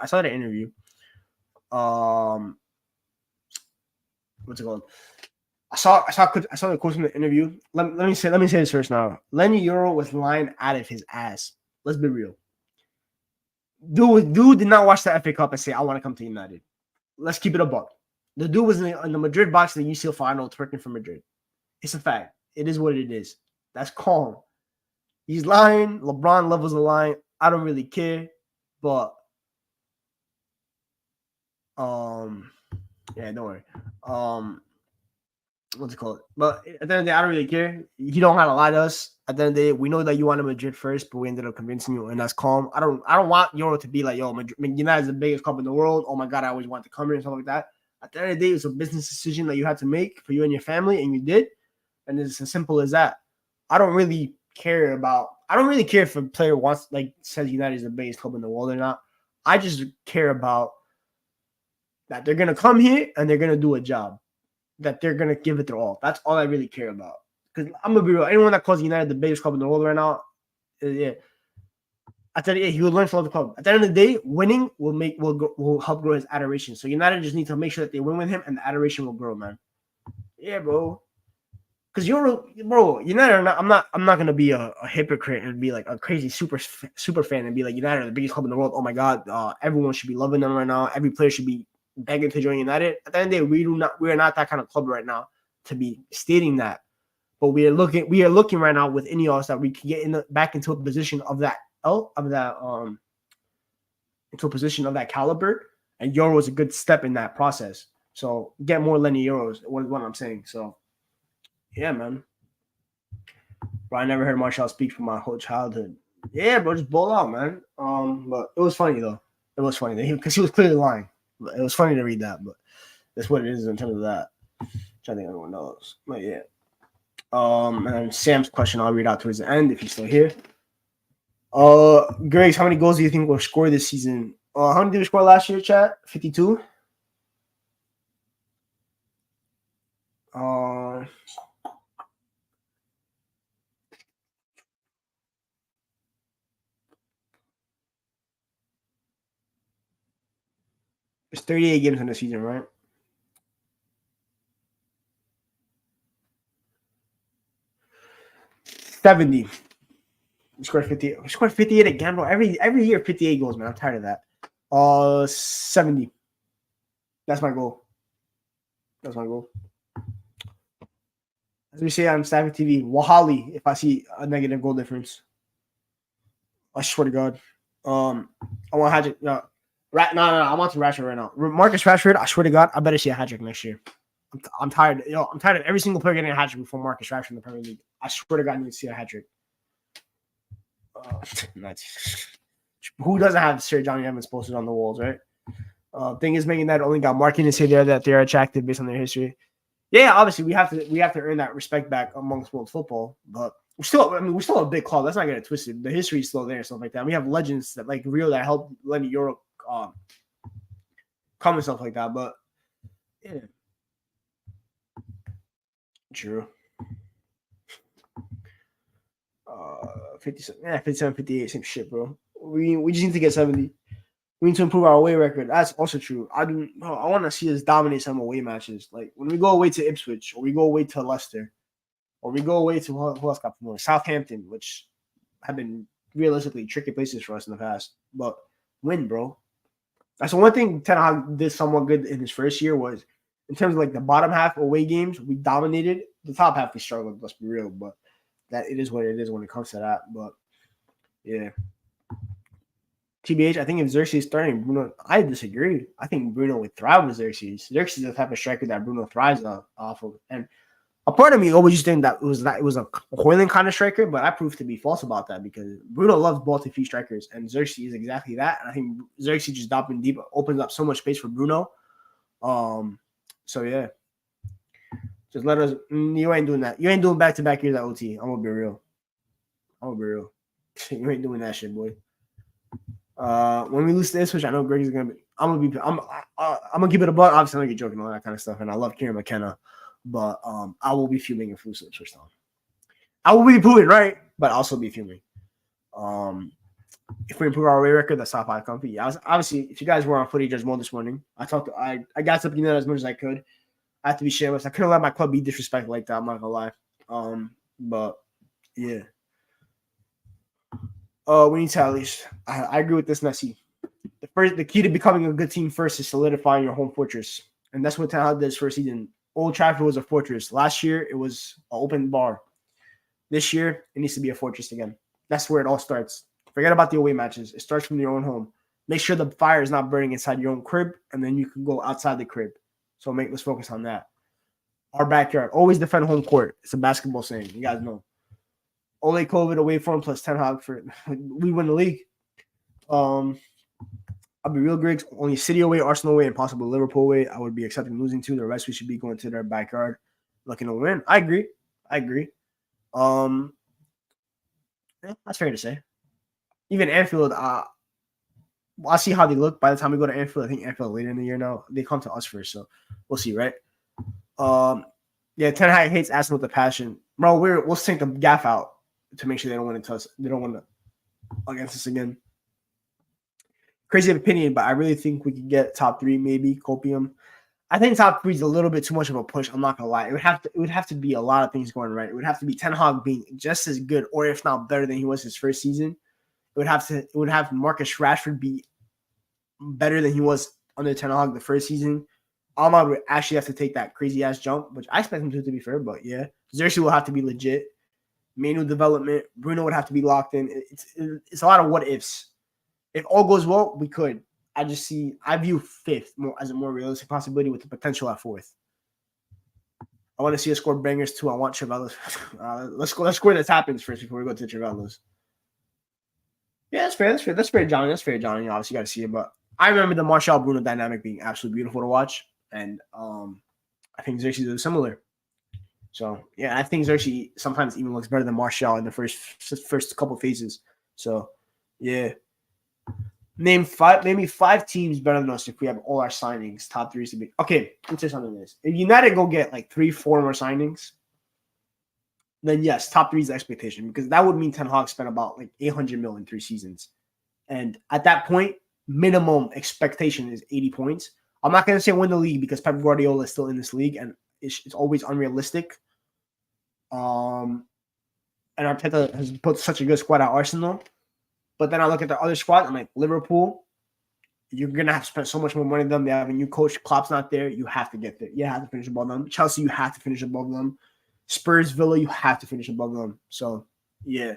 saw the interview. What's it called? I saw the quotes from the interview. Let me say this first now. Lenny Euro was lying out of his ass. Let's be real. Dude did not watch the FA Cup and say I want to come to United. Let's keep it a buck. The dude was in the Madrid box in the UCL final twerking for Madrid. It's a fact. It is what it is. That's calm. He's lying. LeBron levels the line. I don't really care. But Yeah, don't worry. What's it called? But at the end of the day, I don't really care. You don't have to lie to us. At the end of the day, we know that you wanted Madrid first, but we ended up convincing you, and that's calm. I don't want Euro to be like, yo, Madrid, United is the biggest club in the world. Oh my god, I always wanted to come here and stuff like that. At the end of the day, it's a business decision that you had to make for you and your family, and you did. And it's as simple as that. I don't really care about. I don't really care if a player wants says United is the biggest club in the world or not. I just care about that they're gonna come here and they're gonna do a job. That they're gonna give it their all. That's all I really care about. Because I'm gonna be real. Anyone that calls United the biggest club in the world right now, yeah. At the end of the day, he will learn to love the club. At the end of the day, winning will help grow his adoration. So United just need to make sure that they win with him, and the adoration will grow, man. Yeah, bro. Because United are not. I'm not gonna be a hypocrite and be like a crazy super fan and be like United are the biggest club in the world. Oh my god, everyone should be loving them right now. Every player should be begging to join United. At the end of the day, we are not that kind of club right now to be stating that. But we are looking right now with Ineos that we can get back into a position of that into a position of that caliber, and Euro is a good step in that process. So get more Lenny Euros. What I'm saying. So yeah, man. Bro, I never heard Marshall speak for my whole childhood. Yeah, bro, just ball out, man. But it was funny though. It was funny because he was clearly lying. It was funny to read that, but that's what it is in terms of that. Which I think everyone knows. But yeah. And Sam's question I'll read out towards the end if he's still here. Grace, how many goals do you think we'll score this season? How many did we score last year, chat? 52? There's 38 games in the season, right? $70. We scored 58. We scored 58 again, bro. Every year, 58 goals, man. I'm tired of that. 70. That's my goal. That's my goal. As we say on Savvy TV, Wahali if I see a negative goal difference. I swear to God. I want Hadrick. No, I want to Rashford right now. Marcus Rashford, I swear to God, I better see a hat trick next year. I'm tired. I'm tired of every single player getting a hat trick before Marcus Rashford in the Premier League. I swear to God, I need to see a hat trick. Who doesn't have Sir Johnny Evans posted on the walls, right? Thing is, making that only got marketing to say there that they're attractive based on their history. Yeah, obviously we have to earn that respect back amongst world football, but we're still a big club. Let's not get it twisted. The history is still there and stuff like that. We have legends that like Rio that helped Lenny Euro come and stuff like that. But yeah, true. 57, 58, same shit, bro. We just need to get 70. We need to improve our away record. That's also true. I want to see us dominate some away matches. Like when we go away to Ipswich, or we go away to Leicester, or we go away to who else got promoted? Southampton, which have been realistically tricky places for us in the past. But win, bro. That's the one thing Ten Hag did somewhat good in his first year was in terms of like the bottom half away games, we dominated. The top half we struggled, let's be real. But that it is what it is when it comes to that. But yeah. TBH, I think if Xerxes is starting, Bruno, I disagree. I think Bruno would thrive with Xerxes. Xerxes is the type of striker that Bruno thrives off of. And a part of me always used to think that it was a Hoyland kind of striker, but I proved to be false about that because Bruno loves ball to feet strikers, and Xerxes is exactly that. And I think Xerxes just dropping deep opens up so much space for Bruno. So yeah. Just let us. You ain't doing that. You ain't doing back-to-back years at OT. I'm gonna be real. You ain't doing that shit, boy. When we lose to Ipswich, I know Greg is gonna be. I'm gonna keep it a buck. Obviously, I'm gonna get joking all that kind of stuff, and I love Kieran McKenna, but I will be fuming if we lose to Ipswich Town. I will be proving right, but I'll also be fuming. If we improve our away record, that's top 5 comfy. Obviously, if you guys were on Footy Judge Mode this morning, I got something that as much as I could. I have to be shameless. I couldn't let my club be disrespected like that. I'm not gonna lie. But yeah. We need tallies. I agree with this, Nessie. The key to becoming a good team first is solidifying your home fortress, and that's what Ten Hag did this first season. Old Trafford was a fortress. Last year, it was an open bar. This year, it needs to be a fortress again. That's where it all starts. Forget about the away matches. It starts from your own home. Make sure the fire is not burning inside your own crib, and then you can go outside the crib. So let's focus on that. Our backyard. Always defend home court. It's a basketball saying. You guys know. Ole COVID away form plus Ten Hag for we win the league. I'll be real, Griggs. Only City away, Arsenal away, and possibly Liverpool away. I would be accepting losing to. The rest we should be going to their backyard, looking to win. I agree. Yeah, that's fair to say. Even Anfield, I'll see how they look by the time we go to Anfield. I think Anfield later in the year now. They come to us first, so we'll see, right? Yeah, Ten Hag hates Arsenal with a passion, bro. We'll sink the gaff out to make sure they don't win it to us. They don't win against us again. Crazy opinion, but I really think we could get top 3, maybe Copium. I think top 3 is a little bit too much of a push. I'm not gonna lie. It would have to be a lot of things going right. It would have to be Ten Hag being just as good, or if not better than he was his first season. It would have Marcus Rashford be better than he was under Ten Hag the first season. Ahmad would actually have to take that crazy ass jump, which I expect him to be fair, but yeah. Xerxes will have to be legit. Manual development. Bruno would have to be locked in. It's a lot of what ifs. If all goes well, we could. I view 5th as a more realistic possibility with the potential at 4th. I want to see us score bangers too. I want Trivellos. Let's score this happens first before we go to Trivellos. Yeah, that's fair. That's fair, Johnny. Obviously, you got to see it, but I remember the Martial Bruno dynamic being absolutely beautiful to watch, and I think Xerxes is similar. So yeah, I think Xerxes sometimes even looks better than Martial in the first couple phases. So yeah. Name 5 teams better than us if we have all our signings. Top 3 to be okay. Let's say something like this. If United go get like 3-4 more signings, then yes, top 3 is the expectation because that would mean Ten Hag spent about like 800 million in 3 seasons, and at that point, minimum expectation is 80 points. I'm not gonna say win the league because Pep Guardiola is still in this league, and it's always unrealistic. And Arteta has put such a good squad at Arsenal. But then I look at the other squad. I'm like, Liverpool, you're going to have to spend so much more money than them. They have a new coach. Klopp's not there. You have to get there. You have to finish above them. Chelsea, you have to finish above them. Spurs, Villa, you have to finish above them. So, yeah.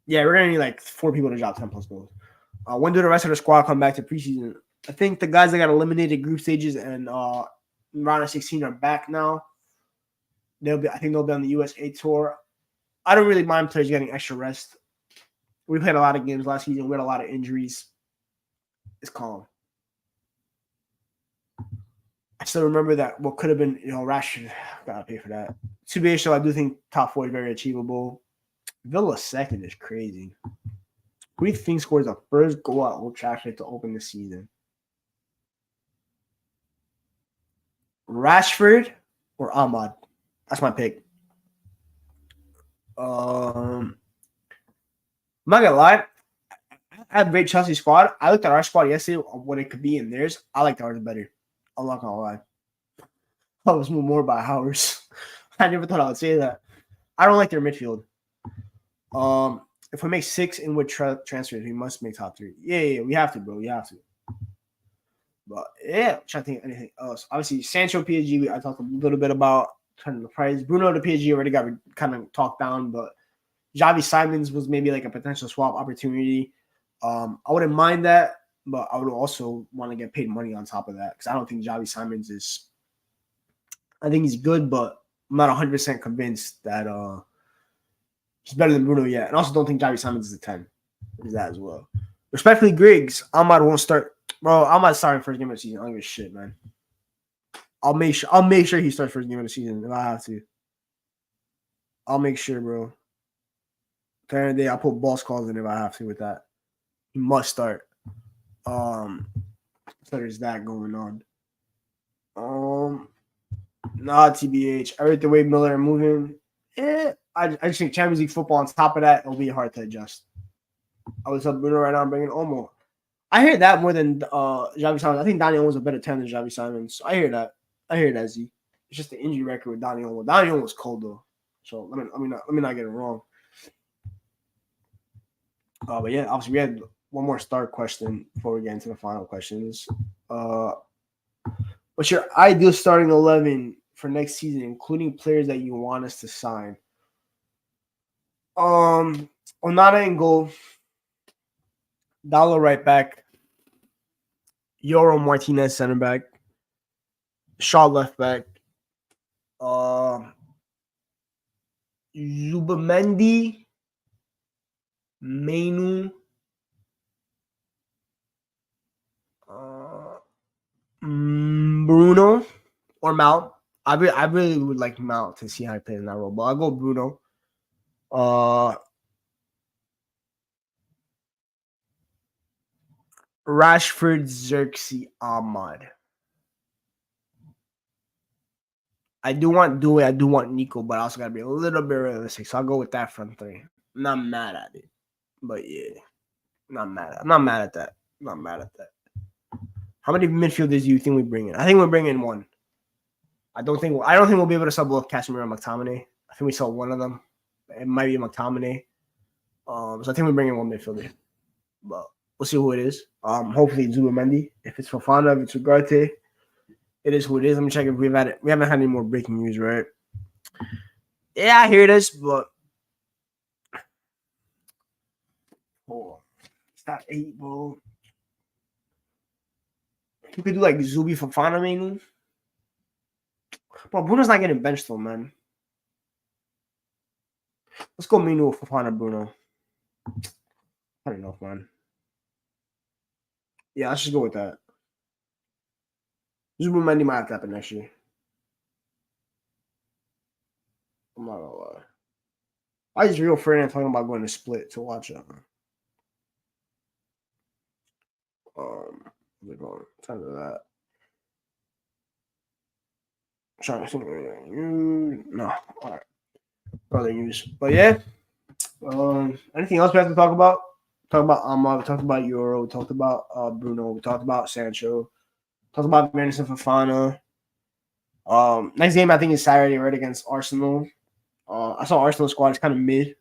Yeah, we're going to need like 4 people to drop 10-plus goals. When do the rest of the squad come back to preseason? I think the guys that got eliminated group stages and round of 16 are back now. I think they'll be on the USA tour. I don't really mind players getting extra rest. We played a lot of games last season. We had a lot of injuries. It's calm. I still remember that what could have been, Rashford. Gotta pay for that. To be sure, I do think top 4 is very achievable. Villa second is crazy. Who do you think scores the first goal at Old Trafford to open the season? Rashford or Ahmad? That's my pick. I'm not gonna lie. I have a great Chelsea squad. I looked at our squad yesterday, what it could be in theirs. I like ours better. I'm not gonna lie. I was moved more by ours. I never thought I would say that. I don't like their midfield. If we make 6 inward transfers, we must make top 3. Yeah, we have to, bro. We have to. But yeah, I'm trying to think of anything else. Obviously, Sancho PSG. I talked a little bit about turning the price. Bruno to PSG already got kind of talked down, but Xavi Simons was maybe like a potential swap opportunity. I wouldn't mind that, but I would also want to get paid money on top of that because I don't think Xavi Simons is. I think he's good, but I'm not 100% convinced that he's better than Bruno yet. And I also don't think Xavi Simons is a 10. There's that as well. Respectfully, Griggs, Ahmad won't start. Bro, Ahmad's starting first game of the season. I don't give a shit, man. I'll make sure he starts first game of the season if I have to. I'll make sure, bro. Day, I'll put balls calls in if I have to with that. He must start. So there's that going on. Nah, TBH. I read the way Miller are moving. I just think Champions League football on top of that, it'll be hard to adjust. I was up Bruno right now. I'm bringing Omo. I hear that more than Xavi Simons. I think Daniel was a better 10 than Xavi Simons. I hear that, Z. It's just the injury record with Daniel. Daniel was cold though. So let me not get it wrong. But yeah, obviously we had one more start question before we get into the final questions. What's your ideal starting 11 for next season, including players that you want us to sign? Onana in goal, Dalo right back, Yoro Martinez center back, Shaw left back. Zubamendi, Mainu, Bruno, or Mount. I really would like Mount to see how he plays in that role, but I'll go Bruno. Rashford, Xerxes, Ahmad. I do want Dewey, I do want Nico, but I also gotta be a little bit realistic. So I'll go with that front three. I'm not mad at it. But yeah. I'm not mad at that. I'm not mad at that. How many midfielders do you think we bring in? I think we're bringing in one. I don't think we'll be able to sub both Casemiro and McTominay. I think we saw one of them. It might be McTominay. So I think we're bringing one midfielder. But we'll see who it is. Hopefully it's Zubamendi. If it's Fofana, if it's Ugarte, it is who it is. Let me check if we haven't had any more breaking news, right? Yeah, I hear this, but it's not 8, bro. You could do like Zubi Fofana, maybe. But Bruno's not getting benched though, man. Let's go Minu Fofana Bruno. I don't know, man. Yeah, let's just go with that. Zubamendi might have to happen next year. I'm not gonna lie. I just real Ferdinand talking about going to Split to watch it. We're going time to that. I'm trying to think. No, all right. Other news, but yeah. Anything else we have to talk about? Talk about Ahmad. We talked about Euro. We talked about Bruno. We talked about Sancho. Talked about Vanderson Fofana. Next game I think is Saturday, right, against Arsenal. I saw Arsenal squad is kind of mid.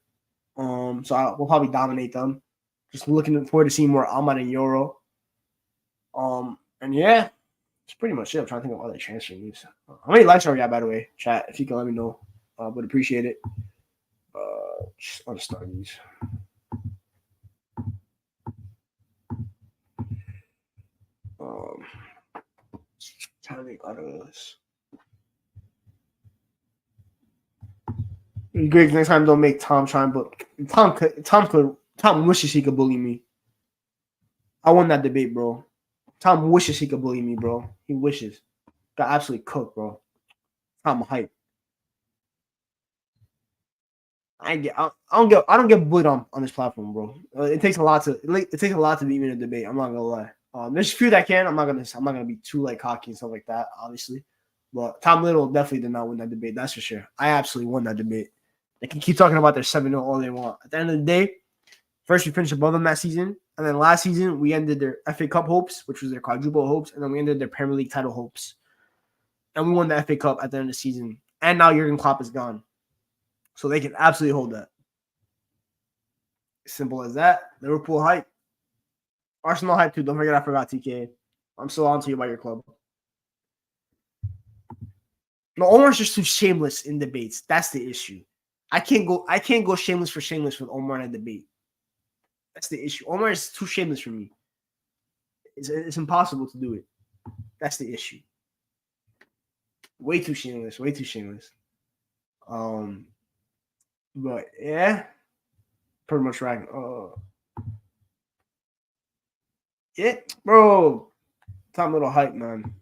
So we'll probably dominate them. Just looking forward to seeing more Ahmad and Euro. And yeah, it's pretty much it. I'm trying to think of other transfer news. How many likes are we at, by the way? Chat, if you can let me know. Would appreciate it. Just on start these. Trying to make out of this. Greg, next time don't make Tom try, but Tom wishes he could bully me. I won that debate, bro. Tom wishes he could bully me, bro. He wishes. Got absolutely cooked, bro. Tom hype. I don't get bullied on this platform, bro. It takes a lot to beat me in a debate. I'm not gonna lie. There's a few that can. I'm not gonna be too like cocky and stuff like that, obviously. But Tom Little definitely did not win that debate. That's for sure. I absolutely won that debate. They can keep talking about their 7-0 all they want. At the end of the day, first we finished above them that season, and then last season we ended their FA Cup hopes, which was their quadruple hopes, and then we ended their Premier League title hopes. And we won the FA Cup at the end of the season. And now Jurgen Klopp is gone. So they can absolutely hold that. Simple as that. Liverpool hype. Arsenal hype too. Don't forget I forgot TK. I'm still on to you about your club. No, Omar's just too shameless in debates. That's the issue. I can't go shameless with Omar in a debate. That's the issue. Omar is too shameless for me. It's impossible to do it. That's the issue. Way too shameless. But yeah, pretty much right. Yeah, bro. Top little hype, man.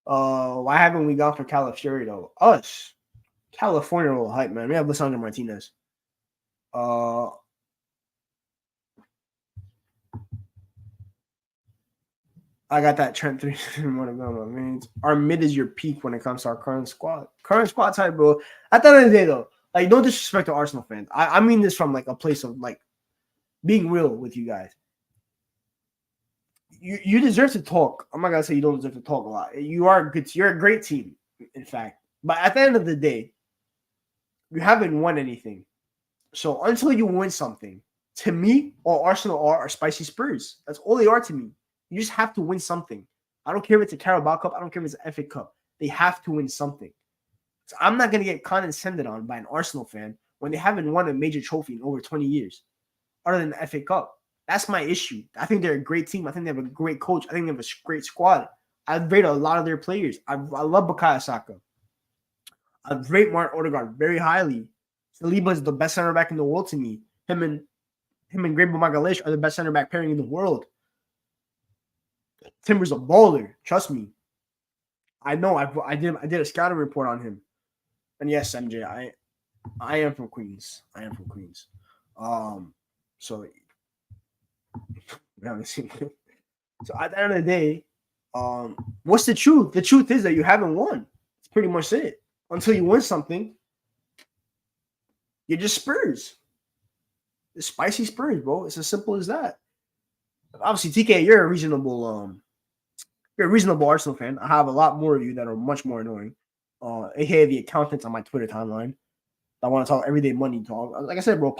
Why haven't we gone for Calafiori though? Us, California little hype, man. We have Lisandro Martinez. I got that Trent 3 one of them. I mean, our mid is your peak when it comes to our current squad. Current squad type, bro. At the end of the day, though, like, no disrespect to Arsenal fans. I mean this from like a place of like being real with you guys. You deserve to talk. I'm not gonna say you don't deserve to talk a lot. You are good. You're a great team, in fact. But at the end of the day, you haven't won anything. So until you win something, to me, all Arsenal are spicy Spurs. That's all they are to me. You just have to win something. I don't care if it's a Carabao Cup. I don't care if it's an FA Cup. They have to win something. So I'm not going to get condescended on by an Arsenal fan when they haven't won a major trophy in over 20 years, other than the FA Cup. That's my issue. I think they're a great team. I think they have a great coach. I think they have a great squad. I rate a lot of their players. I love Bukayo Saka. I rate Martin Odegaard very highly. Saliba is the best center back in the world to me. Him and Gabriel Magalhaes are the best center back pairing in the world. Timber's a baller. Trust me. I know. I did a scouting report on him. And yes, MJ, I am from Queens. I am from Queens. So so at the end of the day, what's the truth? The truth is that you haven't won. That's pretty much it. Until you win something, you're just Spurs. It's spicy Spurs, bro. It's as simple as that. Obviously, TK, you're a reasonable Arsenal fan. I have a lot more of you that are much more annoying. AKA the accountants on my Twitter timeline. I want to talk everyday money talk. Like I said, bro,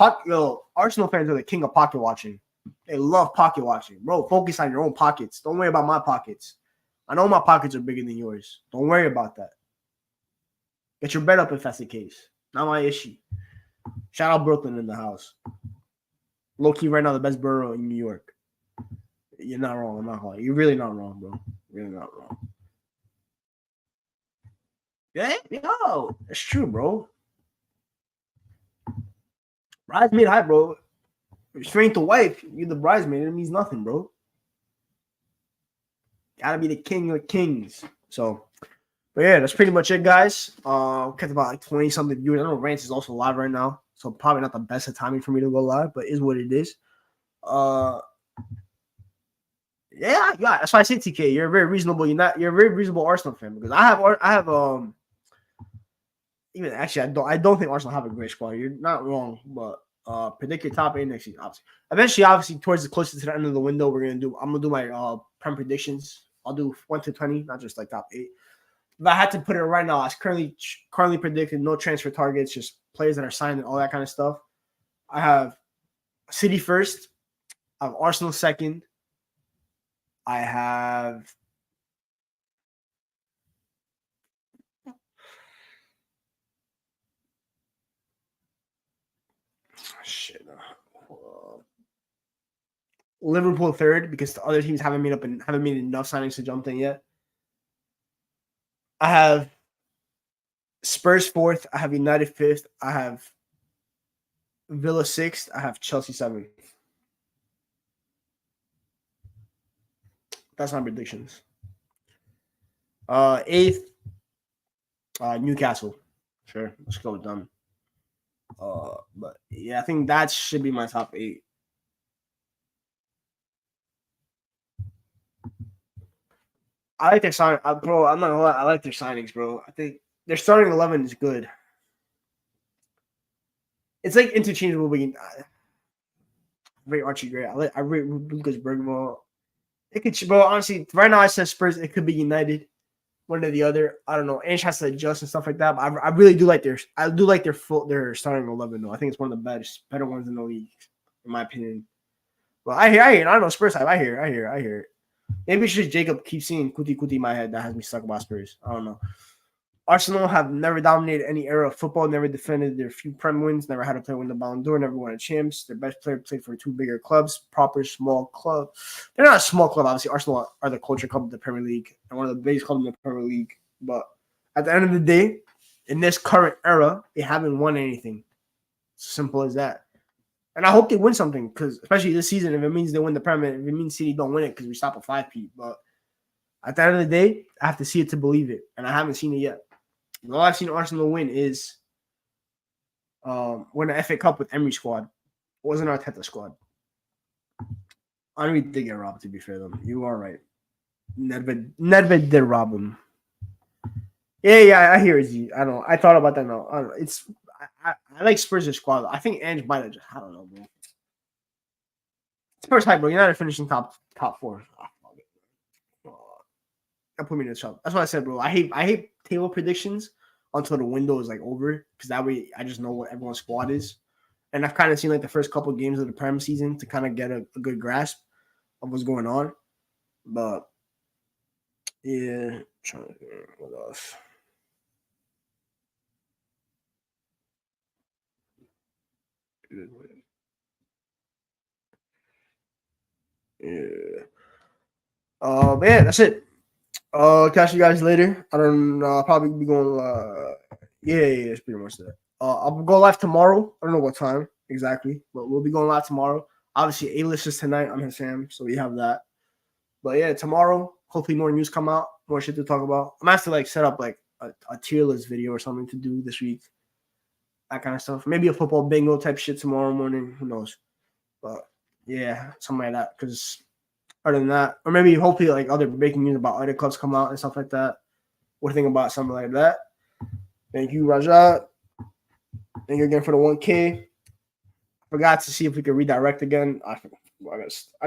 Arsenal fans are the king of pocket watching. They love pocket watching. Bro, focus on your own pockets. Don't worry about my pockets. I know my pockets are bigger than yours. Don't worry about that. Get your bet up if that's the case. Not my issue. Shout out Brooklyn in the house. Low-key right now, the best borough in New York. You're not wrong. I'm not wrong. You're really not wrong, bro. Really not wrong. Yeah, yo, it's true, bro. Bridesmaid hype, bro. Straight to wife, you're the bridesmaid. It means nothing, bro. Gotta be the king of kings. So, but yeah, that's pretty much it, guys. Kept about like 20 something viewers. I know Rants is also live right now, so probably not the best of timing for me to go live, but is what it is. Yeah, that's why I say TK. You're very reasonable. You're a very reasonable Arsenal fan because I have even actually I don't think Arsenal have a great squad. You're not wrong, but predict your top 8 next season. Obviously, towards the closest to the end of the window, I'm gonna do my prem predictions. I'll do 1 to 20, not just like top 8. If I had to put it right now, I currently predicted no transfer targets, just players that are signed and all that kind of stuff. I have City first. I have Arsenal second. I have Liverpool third because the other teams haven't made enough signings to jump in yet. I have Spurs fourth. I have United fifth. I have Villa sixth. I have Chelsea seventh. That's my predictions. Eighth, Newcastle. Sure, let's go with them. But yeah, I think that should be my top 8. I like their sign, bro. I'm not gonna lie. I like their signings, bro. I think their starting 11 is good. It's like interchangeable. Very Archie Gray. I rate Lucas Bergamo. It could, bro. Honestly, right now I said Spurs. It could be United, one or the other. I don't know. Ange has to adjust and stuff like that. But I really do like their their starting 11 though. I think it's one of the better ones in the league, in my opinion. Well, I hear. I don't know Spurs hype. I hear it. Maybe it's just Jacob keeps seeing Kuti in my head that has me stuck about Spurs. I don't know. Arsenal have never dominated any era of football, never defended their few Prem wins, never had a player win the Ballon d'Or, never won a champs. Their best player played for 2 bigger clubs, proper small club. They're not a small club, obviously. Arsenal are the culture club of the Premier League and one of the biggest clubs in the Premier League. But at the end of the day, in this current era, they haven't won anything. Simple as that. And I hope they win something, because especially this season, if it means they win the Premier, if it means City don't win it because we stop at 5P. But at the end of the day, I have to see it to believe it, and I haven't seen it yet. All I've seen Arsenal win is win the FA Cup with Emery squad. It wasn't Arteta squad. Henry did get robbed, to be fair, though. You are right. Nedved did rob him. Yeah, I hear you. I don't know. I thought about that now. I don't know. I like Spurs' squad. I think Ange might have just, I don't know, bro. Spurs hype, bro. United finishing top 4. That put me in the shop. That's what I said, bro. I hate table predictions until the window is like over, because that way I just know what everyone's squad is. And I've kind of seen like the first couple of games of the Prem season to kind of get a good grasp of what's going on. But yeah, I'm trying to think what else. Yeah. Man, that's it. Catch you guys later. I don't know. I'll probably be going. Yeah, it's pretty much that. I'll go live tomorrow. I don't know what time exactly, but we'll be going live tomorrow. Obviously, A-list is tonight. I'm Sam, so we have that. But yeah, tomorrow, hopefully more news come out, more shit to talk about. I'm have to like set up like a tier list video or something to do this week. That kind of stuff. Maybe a football bingo type shit tomorrow morning. Who knows? But yeah, something like that. Because other than that, or maybe hopefully like other breaking news about other clubs come out and stuff like that. We're thinking about something like that. Thank you, Rajat. Thank you again for the 1K. Forgot to see if we could redirect again. I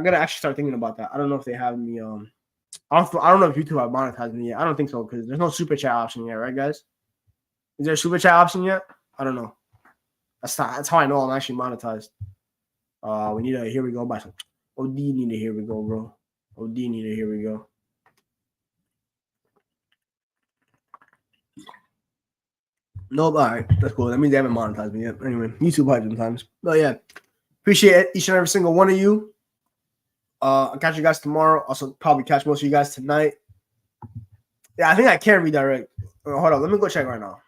gotta actually start thinking about that. I don't know if they have me. I don't know if YouTube have monetized me yet. I don't think so because there's no super chat option yet, right, guys? Is there a super chat option yet? I don't know. That's how I know I'm actually monetized. We need a here we go by some. OD need a here we go, bro. OD need a here we go. Nope, all right, that's cool. That means they haven't monetized me yet. Anyway, YouTube hype sometimes. But yeah, appreciate each and every single one of you. I'll catch you guys tomorrow. Also, probably catch most of you guys tonight. Yeah, I think I can redirect. Hold on, let me go check right now.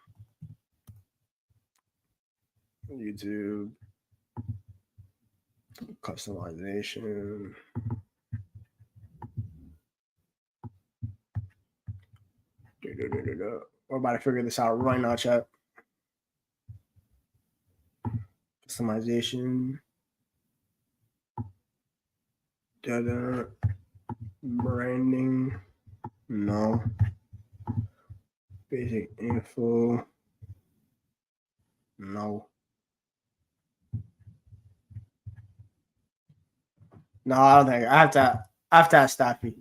YouTube customization. We're about to figure this out right now, chat. Customization. Branding. No. Basic info. No. No, I don't think I have to ask Staffy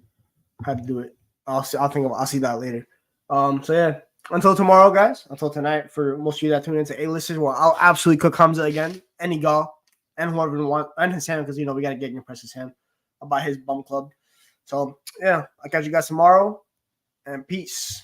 how to do it. I'll see that later. So yeah. Until tomorrow, guys. Until tonight, for most of you that tune into A-listers, well, I'll absolutely cook Hamza again, and Igal, and whoever we want, and his hand, because we gotta get in press his hand about his bum club. So yeah, I'll catch you guys tomorrow, and peace.